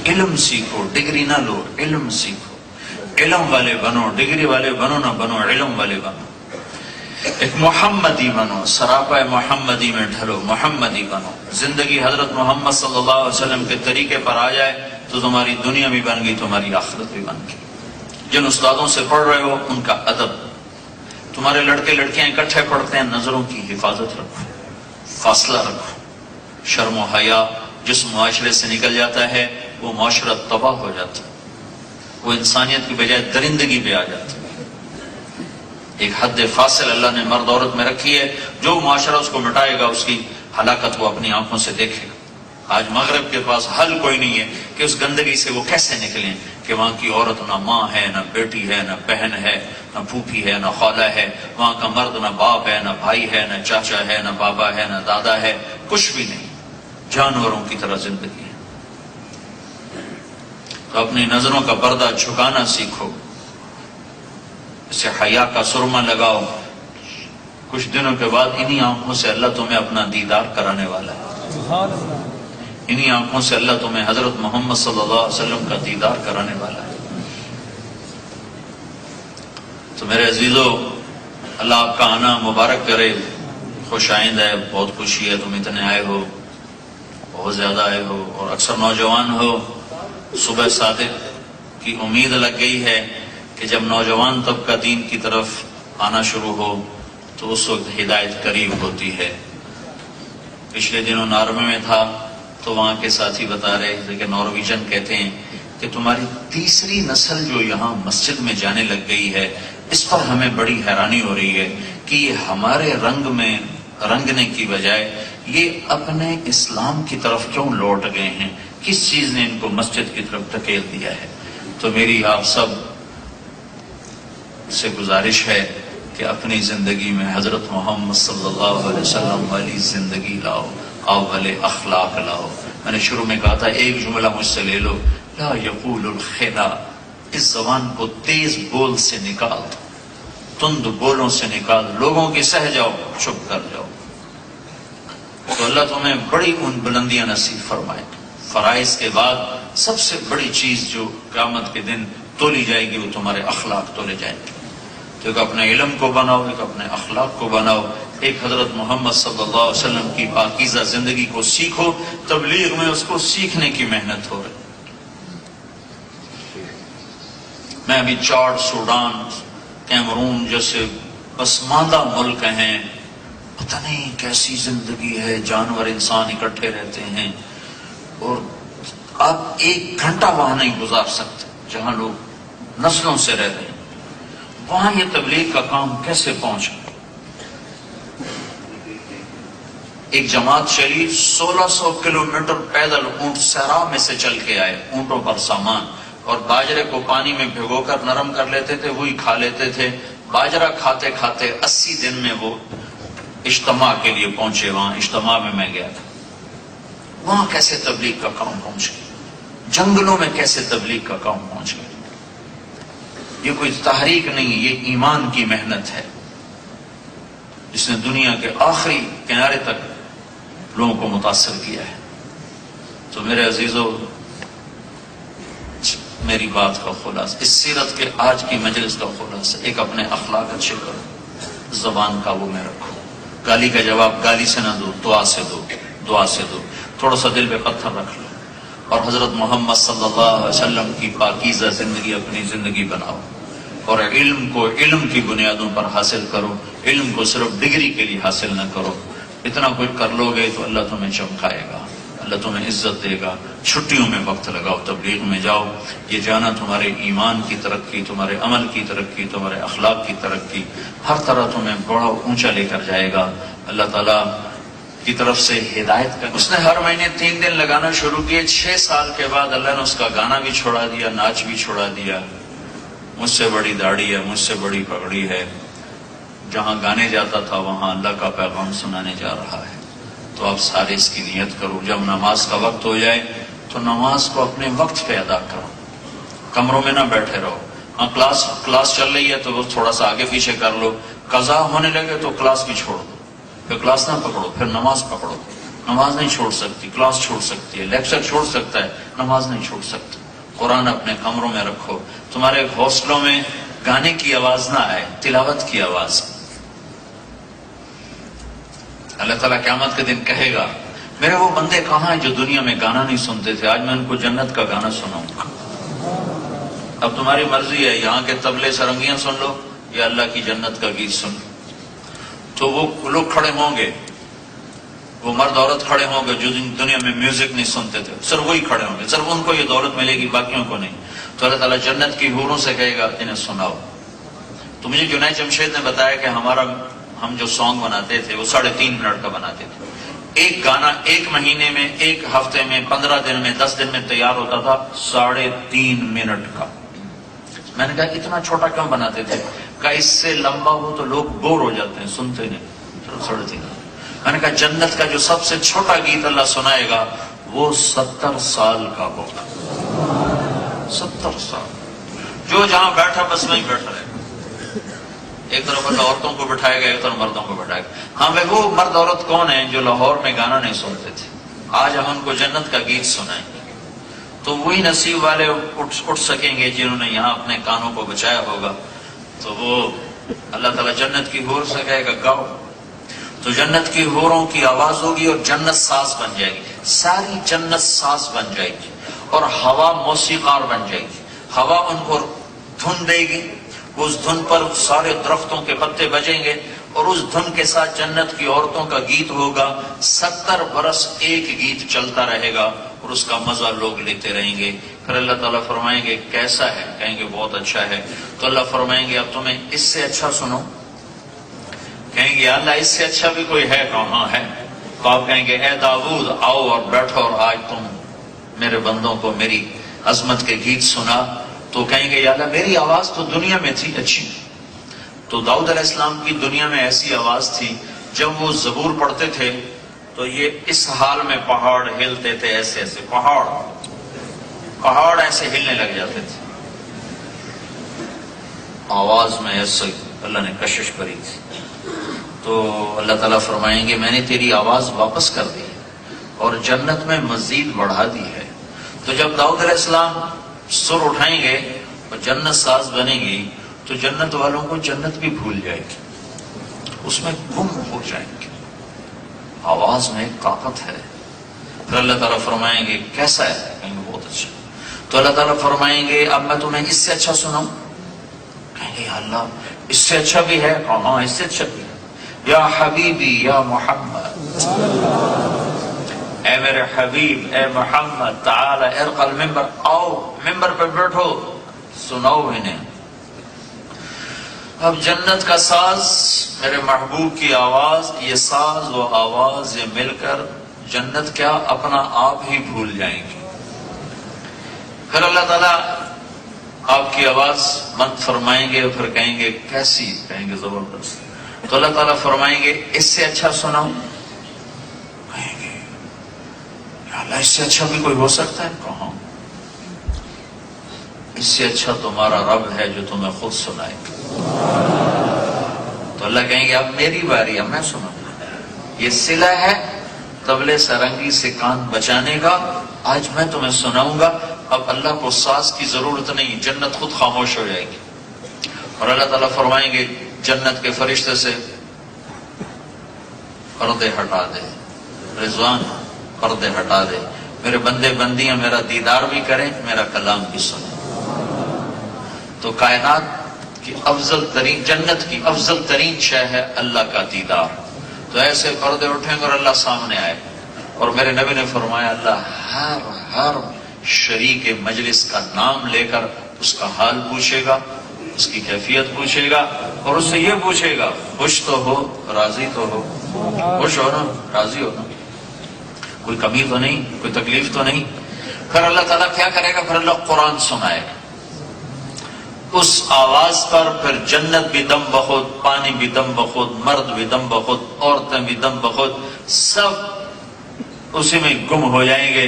علم سیکھو، ڈگری نہ لو، علم سیکھو. علم والے بنو، ڈگری والے بنو نہ بنو، علم والے بنو. ایک محمدی بنو، سراپا محمدی میں ڈھلو، محمدی بنو. زندگی حضرت محمد صلی اللہ علیہ وسلم کے طریقے پر آ جائے تو تمہاری دنیا بھی بن گئی، تمہاری آخرت بھی بن گئی. جن استادوں سے پڑھ رہے ہو ان کا ادب. تمہارے لڑکے لڑکیاں اکٹھے پڑھتے ہیں، نظروں کی حفاظت رکھو، فاصلہ رکھو. شرم و حیا جس معاشرے سے نکل جاتا ہے وہ معاشرہ تباہ ہو جاتا ہے، وہ انسانیت کی بجائے درندگی پہ آ جاتا ہے. ایک حد فاصل اللہ نے مرد عورت میں رکھی ہے، جو معاشرہ اس کو مٹائے گا اس کی ہلاکت وہ اپنی آنکھوں سے دیکھے گا. آج مغرب کے پاس حل کوئی نہیں ہے کہ اس گندگی سے وہ کیسے نکلیں کہ وہاں کی عورت نہ ماں ہے، نہ بیٹی ہے، نہ بہن ہے، نہ پھوپھی ہے، نہ خالہ ہے. وہاں کا مرد نہ باپ ہے، نہ بھائی ہے، نہ چاچا ہے، نہ بابا ہے، نہ دادا ہے، کچھ بھی نہیں. جانوروں کی طرح زندگی ہے. تو اپنی نظروں کا پردہ جھکانا سیکھو، اسے حیا کا سرما لگاؤ. کچھ دنوں کے بعد انہی آنکھوں سے اللہ تمہیں اپنا دیدار کرانے والا ہے. انہی آنکھوں سے اللہ تمہیں حضرت محمد صلی اللہ علیہ وسلم کا دیدار کرانے والا ہے. تو میرے عزیزو، اللہ آپ کا آنا مبارک کرے. خوش آئند ہے، بہت خوشی ہے تم اتنے آئے ہو، بہت زیادہ آئے ہو، اور اکثر نوجوان ہو. صبح صادق کی امید لگ گئی ہے کہ جب نوجوان طبقہ دین کی طرف آنا شروع ہو تو اس وقت ہدایت قریب ہوتی ہے. پچھلے دنوں نارمے میں تھا تو وہاں کے ساتھی بتا رہے تھے کہ نارویجن کہتے ہیں کہ تمہاری تیسری نسل جو یہاں مسجد میں جانے لگ گئی ہے، اس پر ہمیں بڑی حیرانی ہو رہی ہے کہ یہ ہمارے رنگ میں رنگنے کی بجائے یہ اپنے اسلام کی طرف کیوں لوٹ گئے ہیں، کس چیز نے ان کو مسجد کی طرف دھکیل دیا ہے. تو میری آپ سب سے گزارش ہے کہ اپنی زندگی میں حضرت محمد صلی اللہ علیہ وسلم والی زندگی لاؤ، آپ والے اخلاق لاؤ. میں نے شروع میں کہا تھا ایک جملہ مجھ سے لے لو، لا یقول الخلا. اس زبان کو تیز بول سے نکال دو، تند بولوں سے نکال دو، لوگوں کی سہ جاؤ، چپ کر جاؤ. تو اللہ تمہیں بڑی ان بلندیاں نصیب فرمائے. فرائض کے بعد سب سے بڑی چیز جو قیامت کے دن تولی جائے گی وہ تمہارے اخلاق تولے جائیں گے. تو ایک اپنے علم کو بناؤ، ایک اپنے اخلاق کو بناؤ، ایک حضرت محمد صلی اللہ علیہ وسلم کی پاکیزہ زندگی کو سیکھو. تبلیغ میں اس کو سیکھنے کی محنت ہو رہی. میں ابھی چاڈ، سوڈان، کیمرون جیسے پسماندہ ملک ہیں، پتہ نہیں کیسی زندگی ہے، جانور انسان اکٹھے رہتے ہیں اور آپ ایک گھنٹہ وہاں نہیں گزار سکتے جہاں لوگ نسلوں سے رہ رہے ہیں. وہاں یہ تبلیغ کا کام کیسے پہنچا؟ ایک جماعت چلی 1600 کلومیٹر پیدل اونٹ صحرا میں سے چل کے آئے، اونٹوں پر سامان، اور باجرے کو پانی میں بھگو کر نرم کر لیتے تھے، وہی کھا لیتے تھے. باجرہ کھاتے کھاتے 80 دن میں وہ اجتماع کے لیے پہنچے. وہاں اجتماع میں میں گیا تھا. وہاں کیسے تبلیغ کا کام پہنچ گیا؟ جنگلوں میں کیسے تبلیغ کا کام پہنچ گیا؟ یہ کوئی تحریک نہیں، یہ ایمان کی محنت ہے جس نے دنیا کے آخری کنارے تک لوگوں کو متاثر کیا ہے. تو میرے عزیزو، میری بات کا خلاصہ، اس سیرت کے آج کی مجلس کا خلاصہ، ایک اپنے اخلاق اچھے کرو، زبان قابو میں رکھو. گالی کا جواب گالی سے نہ دو، دعا سے دو، دعا سے دو. تھوڑا سا دل پہ پتھر رکھ لو، اور حضرت محمد صلی اللہ علیہ وسلم کی پاکیزہ زندگی اپنی زندگی بناؤ، اور علم کو علم کی بنیادوں پر حاصل کرو، علم کو صرف ڈگری کے لیے حاصل نہ کرو۔ اتنا کچھ کر لو گے تو اللہ تمہیں چمکائے گا، اللہ تمہیں عزت دے گا۔ چھٹیوں میں وقت لگاؤ، تبلیغ میں جاؤ، یہ جانا تمہارے ایمان کی ترقی، تمہارے عمل کی ترقی، تمہارے اخلاق کی ترقی، ہر طرح تمہیں بڑا اونچا لے کر جائے گا۔ اللہ تعالیٰ کی طرف سے ہدایت کا اس نے ہر مہینے 3 دن لگانا شروع کیے۔ 6 سال کے بعد اللہ نے اس کا گانا بھی چھوڑا دیا، ناچ بھی چھوڑا دیا۔ مجھ سے بڑی داڑھی ہے، مجھ سے بڑی پگڑی ہے، جہاں گانے جاتا تھا وہاں اللہ کا پیغام سنانے جا رہا ہے۔ تو آپ سارے اس کی نیت کرو، جب نماز کا وقت ہو جائے تو نماز کو اپنے وقت پہ ادا کرو، کمروں میں نہ بیٹھے رہو۔ ہاں کلاس چل رہی ہے تو وہ تھوڑا سا آگے پیچھے کر لو، قضا ہونے لگے تو کلاس بھی چھوڑ دو، پھر کلاس نہ پکڑو، پھر نماز پکڑو۔ نماز نہیں چھوڑ سکتی، کلاس چھوڑ سکتی ہے، لیکچر چھوڑ سکتا ہے، نماز نہیں چھوڑ سکتی۔ قرآن اپنے کمروں میں رکھو، تمہارے گھونسلوں میں گانے کی آواز نہ آئے، تلاوت کی آواز۔ اللہ تعالیٰ قیامت کے دن کہے گا میرے وہ بندے کہاں ہیں جو دنیا میں گانا نہیں سنتے تھے، آج میں ان کو جنت کا گانا سناؤں گا۔ اب تمہاری مرضی ہے، یہاں کے طبلے سرنگیاں سن لو یا اللہ کی جنت کا گیت سن لو۔ تو وہ لوگ کھڑے ہوں گے، وہ مرد عورت کھڑے ہوں گے جو دنیا میں میوزک نہیں سنتے تھے، صرف وہی کھڑے ہوں گے، صرف ان کو یہ دولت ملے گی، باقیوں کو نہیں۔ تو اللہ تعالیٰ جنت کی حوروں سے کہے گا انہیں سناؤ۔ تو مجھے جنید جمشید نے بتایا کہ ہم جو سانگ بناتے تھے وہ 3.5 منٹ کا بناتے تھے۔ ایک گانا 1 مہینے میں، 1 ہفتے میں، 15 دن میں، 10 دن میں تیار ہوتا تھا 3.5 منٹ کا۔ میں نے کہا اتنا چھوٹا کیوں بناتے تھے؟ کہا اس سے لمبا ہو تو لوگ بور ہو جاتے ہیں، سنتے نہیں۔ 3.5 میں نے کہا جنت کا جو سب سے چھوٹا گیت اللہ سنائے گا وہ 70 سال کا ہوگا۔ 70 سال، جو جہاں بیٹھا بس وہیں بیٹھا رہے، ایک طرف اللہ عورتوں کو بٹھائے گا، ایک طرف مردوں کو بٹھائے گا۔ ہاں بھائی وہ مرد عورت کون ہیں جو لاہور میں گانا نہیں سنتے تھے؟ آج ہم ان کو جنت کا گیت سنائیں گے۔ تو وہی نصیب والے اٹھ سکیں گے جنہوں نے یہاں اپنے کانوں کو بچایا ہوگا۔ تو وہ اللہ تعالیٰ جنت کی حور سے کہے گا گاؤ۔ تو جنت کی حوروں کی آواز ہوگی اور جنت ساز بن جائے گی، ساری جنت ساز بن جائے گی، اور ہوا موسیقار بن جائے گی۔ ہوا ان کو دھن دے گی، اس دھن پر سارے درختوں کے پتے بجیں گے، اور اس دھن کے ساتھ جنت کی عورتوں کا گیت ہوگا۔ 70 برس ایک گیت چلتا رہے گا اور اس کا مزہ لوگ لیتے رہیں گے۔ پھر اللہ تعالیٰ فرمائیں گے کیسا ہے؟ کہیں گے بہت اچھا ہے۔ تو اللہ فرمائیں گے اب تمہیں اس سے اچھا سنو؟ کہیں گے اللہ اس سے اچھا بھی کوئی ہے؟ کہاں ہے؟ تو آپ کہیں گے اے داؤد آؤ اور بیٹھو، اور آج تم میرے بندوں کو میری عظمت کے گیت سنا۔ تو کہیں گے یا اللہ میری آواز تو دنیا میں تھی اچھی۔ تو داؤد علیہ السلام کی دنیا میں ایسی آواز تھی، جب وہ زبور پڑھتے تھے تو یہ اس حال میں پہاڑ ہلتے تھے، ایسے ایسے پہاڑ ایسے ہلنے لگ جاتے تھے، آواز میں ایسے اللہ نے کشش کری تھی۔ تو اللہ تعالیٰ فرمائیں گے میں نے تیری آواز واپس کر دی اور جنت میں مزید بڑھا دی ہے۔ تو جب داؤد علیہ السلام سر اٹھائیں گے اور جنت ساز بنے گی تو جنت والوں کو جنت بھی بھول جائے گی، اس میں گم ہو جائیں گے۔ آواز میں ایک طاقت ہے۔ پھر اللہ تعالیٰ فرمائیں گے کیسا ہے؟ کہیں گے بہت اچھا۔ تو اللہ تعالیٰ فرمائیں گے اب میں تمہیں اس سے اچھا سناؤں؟ کہیں گے اللہ اس سے اچھا بھی ہے؟ ہاں اس سے اچھا بھی ہے۔ یا حبیبی یا محمد، اے میرے حبیب اے محمد، تعال ارقى المنبر، آؤ ممبر پہ بیٹھو، سناؤ انہیں۔ اب جنت کا ساز، میرے محبوب کی آواز، یہ ساز و آواز یہ مل کر جنت کیا اپنا آپ ہی بھول جائیں گے۔ پھر اللہ تعالیٰ آپ کی آواز مت فرمائیں گے، پھر کہیں گے کیسی؟ کہیں گے زبردست۔ تو اللہ تعالیٰ فرمائیں گے اس سے اچھا سناؤں؟ کہیں گے اللہ اس سے اچھا بھی کوئی ہو سکتا ہے؟ کہاں؟ اس سے اچھا تمہارا رب ہے جو تمہیں خود سنائے۔ تو اللہ کہیں گے اب میری باری، اب میں سناؤں۔ یہ صلہ ہے طبلے سرنگی سے کان بچانے کا، آج میں تمہیں سناؤں گا۔ اب اللہ کو ساز کی ضرورت نہیں، جنت خود خاموش ہو جائے گی۔ اور اللہ تعالیٰ فرمائیں گے جنت کے فرشتے سے پردے ہٹا دے، رضوان پردے ہٹا دے، میرے بندے بندیاں میرا دیدار بھی کریں، میرا کلام بھی سنیں۔ تو کائنات کی افضل ترین، جنت کی افضل ترین شے ہے اللہ کا دیدار۔ تو ایسے پردے اٹھیں گے اور اللہ سامنے آئے، اور میرے نبی نے فرمایا اللہ ہر شریک مجلس کا نام لے کر اس کا حال پوچھے گا، اس کی کیفیت پوچھے گا، اور اس سے یہ پوچھے گا خوش تو ہو، راضی تو ہو، خوش ہو نا، راضی ہو نا، کوئی کمی تو نہیں، کوئی تکلیف تو نہیں۔ پھر اللہ تعالیٰ کیا کرے گا؟ پھر اللہ قرآن سنائے گا، اس آواز پر پھر جنت بھی دم بخود، پانی بھی دم بخود، مرد بھی دم بخود، عورتیں بھی دم بخود، سب اسی میں گم ہو جائیں گے،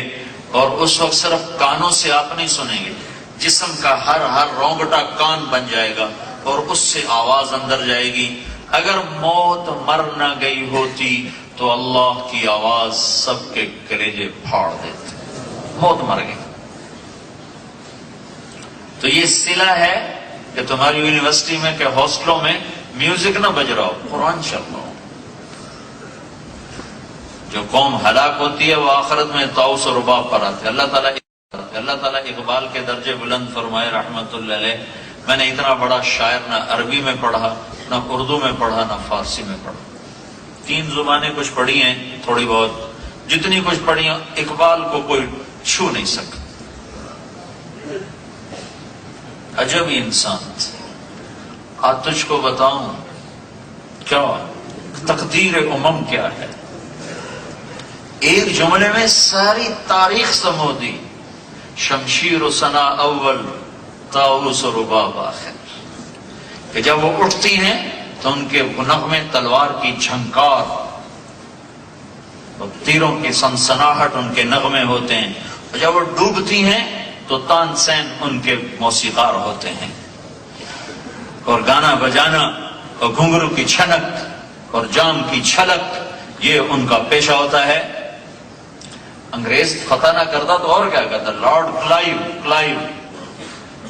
اور اس وقت صرف کانوں سے آپ نہیں سنیں گے، جسم کا ہر رونگٹا کان بن جائے گا، اور اس سے آواز اندر جائے گی۔ اگر موت مر نہ گئی ہوتی تو اللہ کی آواز سب کے کلیجے پھاڑ دیتی، موت مر گئی۔ تو یہ صلہ ہے کہ تمہاری یونیورسٹی میں کہ ہاسٹلوں میں میوزک نہ بج رہا ہو، قرآن چل رہا ہو۔ جو قوم ہلاک ہوتی ہے وہ آخرت میں طاؤس و رباب پر آتے۔ اللہ تعالیٰ اقبال کے درجے بلند فرمائے رحمت اللہ علیہ، میں نے اتنا بڑا شاعر نہ عربی میں پڑھا، نہ اردو میں پڑھا، نہ فارسی میں پڑھا، 3 زبانیں کچھ پڑھی ہیں تھوڑی بہت، جتنی کچھ پڑھی ہیں اقبال کو کوئی چھو نہیں سکتا۔ عجب انسان تھا۔ آج تجھ کو بتاؤں کیا تقدیر امم کیا ہے، ایک جملے میں ساری تاریخ سمو دی، شمشیر و ثنا اول، طاؤس و رباب آخر، کہ جب وہ اٹھتی ہیں تو ان کے نغمے تلوار کی جھنکار اور تیروں کی سنسناہٹ ان کے نغمے ہوتے ہیں، اور جب وہ ڈوبتی ہیں تو تان سین ان کے موسیقار ہوتے ہیں، اور گانا بجانا اور گھنگرو کی چھنک اور جام کی چھلک یہ ان کا پیشہ ہوتا ہے۔ انگریز فتح نہ کرتا تو اور کیا کرتا؟ لارڈ کلائیو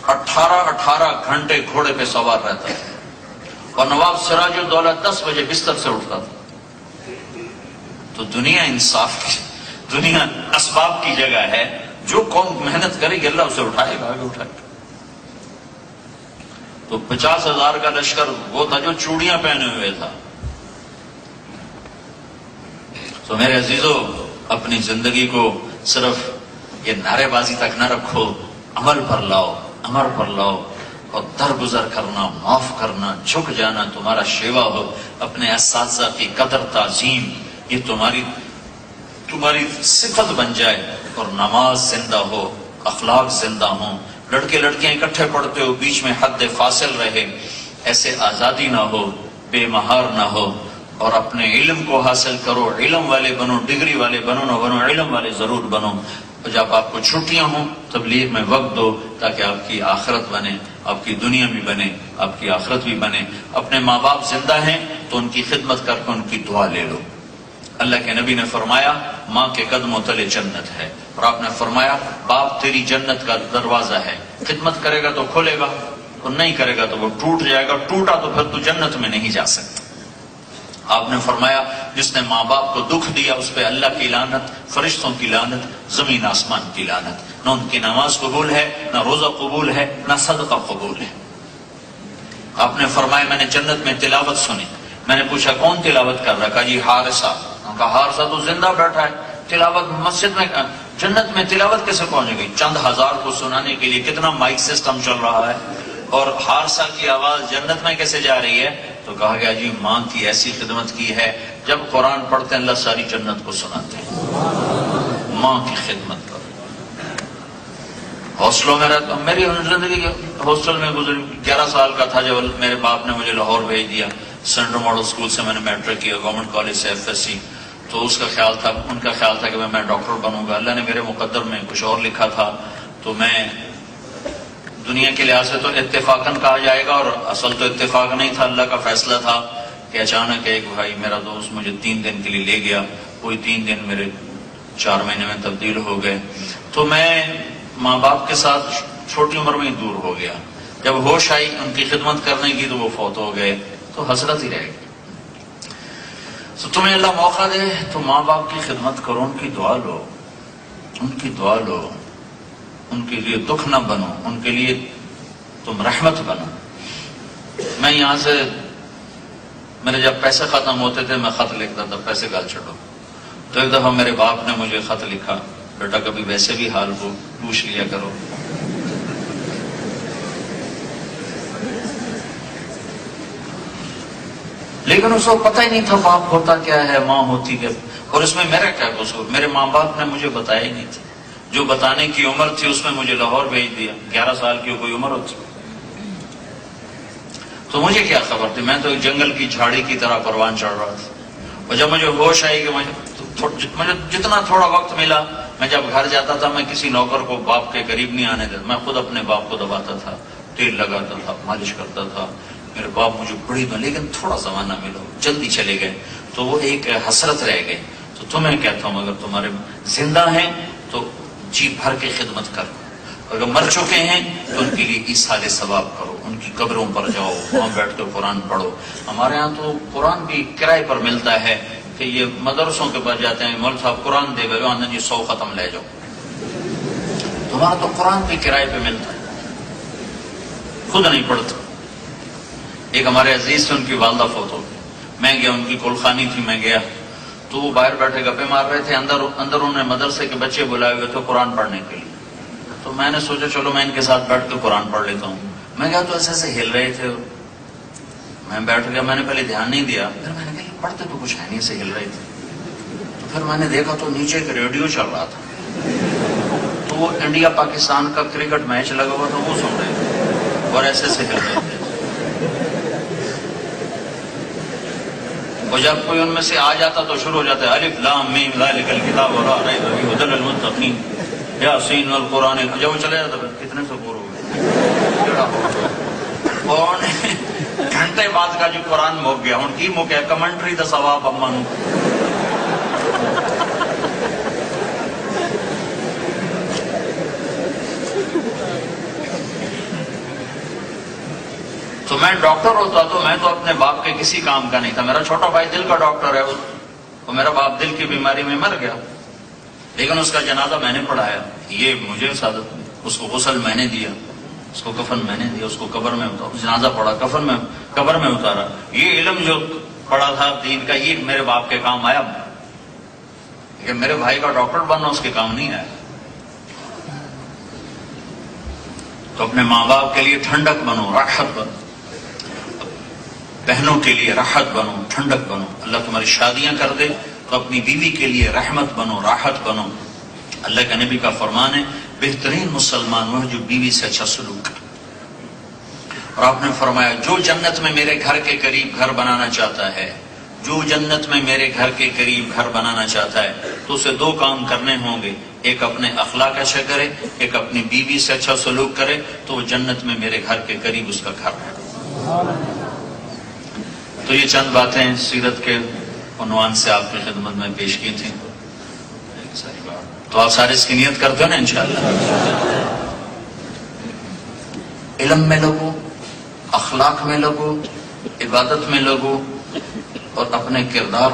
18 گھنٹے گھوڑے پہ سوار رہتا ہے، اور نواب سراج الدولہ 10 بجے بستر سے اٹھتا تھا۔ تو دنیا انصاف کی، دنیا اسباب کی جگہ ہے، جو قوم محنت کرے گی اللہ اسے اٹھائے گا، آگے اٹھائے گا۔ تو 50,000 کا لشکر وہ تھا جو چوڑیاں پہنے ہوئے تھا۔ تو میرے عزیزو، اپنی زندگی کو صرف یہ نعرے بازی تک نہ رکھو، عمل پر لاؤ، عمل پر لاؤ، اور درگزر کرنا، معاف کرنا، جھک جانا تمہارا شیوا ہو۔ اپنے اساتذہ کی قدر تعظیم یہ تمہاری صفت بن جائے، اور نماز زندہ ہو، اخلاق زندہ ہوں، لڑکے لڑکیاں اکٹھے پڑھتے ہو، بیچ میں حد فاصل رہے، ایسے آزادی نہ ہو، بے مہار نہ ہو، اور اپنے علم کو حاصل کرو، علم والے بنو، ڈگری والے بنو نہ بنو، علم والے ضرور بنو۔ اور جب آپ کو چھٹیاں ہوں تبلیغ میں وقت دو، تاکہ آپ کی آخرت بنے، آپ کی دنیا بھی بنے، آپ کی آخرت بھی بنے۔ اپنے ماں باپ زندہ ہیں تو ان کی خدمت کر کے ان کی دعا لے لو۔ اللہ کے نبی نے فرمایا ماں کے قدموں تلے جنت ہے، اور آپ نے فرمایا باپ تیری جنت کا دروازہ ہے، خدمت کرے گا تو کھلے گا، اور نہیں کرے گا تو وہ ٹوٹ جائے گا، ٹوٹا تو پھر تو جنت میں نہیں جا سکتا۔ آپ نے فرمایا جس نے ماں باپ کو دکھ دیا اس پہ اللہ کی لعنت، فرشتوں کی لعنت، زمین آسمان کی لعنت، نہ ان کی نماز قبول ہے، نہ روزہ قبول ہے، نہ صدقہ قبول ہے۔ آپ نے فرمایا میں نے جنت میں تلاوت سنی، میں نے پوچھا کون تلاوت کر رہا؟ کہا جی حارثہ۔ کہا حارثہ تو زندہ بیٹھا ہے، تلاوت مسجد میں، جنت میں تلاوت کیسے پہنچ گئی؟ چند ہزار کو سنانے کے لیے کتنا مائک سسٹم چل رہا ہے، اور حارثہ کی آواز جنت میں کیسے جا رہی ہے؟ تو کہا گیا جی ماں کی ایسی خدمت کی ہے، جب قرآن پڑھتے ہیں اللہ ساری جنت کو سناتے ہیں۔ ماں کی خدمت کرو۔ ہاسٹلوں میں رہتا ہوں، میری زندگی ہاسٹل میں گزری، 11 سال کا تھا جب میرے باپ نے مجھے لاہور بھیج دیا۔ سینٹرل ماڈل اسکول سے میں نے میٹرک کیا، گورنمنٹ کالج سے FSC۔ تو اس کا خیال تھا، ان کا خیال تھا کہ میں ڈاکٹر بنوں گا۔ اللہ نے میرے مقدر میں کچھ اور لکھا تھا، تو میں دنیا کے لحاظ سے تو اتفاقاً کہا جائے گا، اور اصل تو اتفاق نہیں تھا، اللہ کا فیصلہ تھا کہ اچانک ایک بھائی میرا دوست مجھے 3 دن کے لیے لے گیا، وہی 3 دن میرے 4 مہینے میں تبدیل ہو گئے۔ تو میں ماں باپ کے ساتھ چھوٹی عمر میں ہی دور ہو گیا۔ جب ہوش آئی ان کی خدمت کرنے کی تو وہ فوت ہو گئے، تو حسرت ہی رہ گئی۔ تو تمہیں اللہ موقع دے تو ماں باپ کی خدمت کرو، ان کی دعا لو، ان کی دعا لو، ان کے لیے دکھ نہ بنو، ان کے لیے تم رحمت بنو۔ میں یہاں سے، میرے جب پیسے ختم ہوتے تھے میں خط لکھتا تھا، پیسے گال چھوڑو، تو ایک دفعہ میرے باپ نے مجھے خط لکھا، بیٹا کبھی ویسے بھی حال کو پوچھ لیا کرو۔ لیکن اس کو پتہ ہی نہیں تھا باپ ہوتا کیا ہے، ماں ہوتی کیا، اور اس میں میرا کیا قصور؟ میرے ماں باپ نے مجھے بتایا ہی نہیں تھا، جو بتانے کی عمر تھی اس میں مجھے لاہور بھیج دیا۔ 11 سال کی کوئی عمر ہوتی تو مجھے کیا خبر تھی؟ میں تو ایک جنگل کی جھاڑی کی طرح پروان چڑھ رہا تھا۔ اور جب مجھے ہوش آئی کہ مجھے جتنا تھوڑا وقت ملا، میں جب گھر جاتا تھا میں کسی نوکر کو باپ کے قریب نہیں آنے دیتا، میں خود اپنے باپ کو دباتا تھا، تیل لگاتا تھا، مالش کرتا تھا۔ میرے باپ مجھے بڑی دو، لیکن تھوڑا زمانہ ملا، جلدی چلے گئے تو وہ ایک حسرت رہ گئی۔ تو تمہیں کہتا ہوں اگر تمہارے زندہ ہیں تو جی بھر کے خدمت کرو، اگر مر چکے ہیں تو ان کے لیے ایصال ثواب کرو، ان کی قبروں پر جاؤ، وہاں بیٹھ کے قرآن پڑھو۔ ہمارے ہاں تو قرآن بھی کرائے پر ملتا ہے کہ یہ مدرسوں کے پاس جاتے ہیں، مول صاحب قرآن دے گئے، آنا جی 100 ختم لے جاؤ۔ تمہارا تو قرآن بھی کرائے پہ ملتا ہے، خود نہیں پڑھتا۔ ایک ہمارے عزیز سے ان کی والدہ فوت ہو گئی، میں گیا، ان کی کلخانی تھی، میں گیا تو وہ باہر بیٹھے گپے مار رہے تھے، اندر انہوں نے مدرسے کے بچے بلائے ہوئے تھے قرآن پڑھنے کے لیے۔ تو میں نے سوچا چلو میں ان کے ساتھ بیٹھ کے قرآن پڑھ لیتا ہوں۔ میں گیا تو ایسے ہل رہے تھے، میں بیٹھ گیا، میں نے پہلے دھیان نہیں دیا، پھر میں نے کہا یہ پڑھتے تو کچھ ہے نہیں، سے ہل رہے تھے۔ تو پھر میں نے دیکھا تو نیچے ایک ریڈیو چل رہا تھا، تو وہ انڈیا پاکستان کا کرکٹ میچ لگا ہوا تھا، وہ سن رہے تھے اور ایسے ہل رہے تھے۔ اور جب کوئی ان میں سے آ جاتا تو شروع ہو جاتا ہے الف لام میم ذالک الکتاب لا ریب فیہ ھدی للمتقین یاسین والقرآن۔ جب وہ چلے جاتا کتنے سے پور ہو گئے، پونے گھنٹے بعد کا جو قرآن مک گیا، ہن کی مکیا کمنٹری دا ثواب اما نو۔ تو میں ڈاکٹر ہوتا تو میں تو اپنے باپ کے کسی کام کا نہیں تھا۔ میرا چھوٹا بھائی دل کا ڈاکٹر ہے، اور میرا باپ دل کی بیماری میں مر گیا، لیکن اس کا جنازہ میں نے پڑھایا، یہ مجھے سعادت، اس کو غسل میں نے دیا، اس کو کفن میں نے دیا، اس کو قبر میں اتارا، جنازہ پڑھا، کفن میں قبر میں اتارا۔ یہ علم جو پڑھا تھا دین کا، یہ میرے باپ کے کام آیا، لیکن میرے بھائی کا ڈاکٹر بننا اس کے کام نہیں آیا۔ تو اپنے ماں باپ کے لیے ٹھنڈک بنو، راحت بنو، بہنوں کے لیے راحت بنو، ٹھنڈک بنو۔ اللہ تمہاری شادیاں کر دے تو اپنی بیوی کے لیے رحمت بنو، راحت بنو۔ اللہ کے نبی کا فرمان ہے بہترین مسلمان وہ ہے جو بیوی سے اچھا سلوک کرے، اور آپ نے فرمایا جو جنت میں میرے گھر کے قریب گھر بنانا چاہتا ہے، جو جنت میں میرے گھر کے قریب گھر بنانا چاہتا ہے تو اسے 2 کام کرنے ہوں گے، ایک اپنے اخلاق اچھا کرے، ایک اپنی بیوی سے اچھا سلوک کرے، تو وہ جنت میں میرے گھر کے قریب اس کا گھر ہے۔ تو یہ چند باتیں سیرت کے عنوان سے آپ کی خدمت میں پیش کی تھیں، تو آپ سارے اس کی نیت کرتے ہو نا انشاءاللہ۔ علم میں لگو، اخلاق میں لگو، عبادت میں لگو، اور اپنے کردار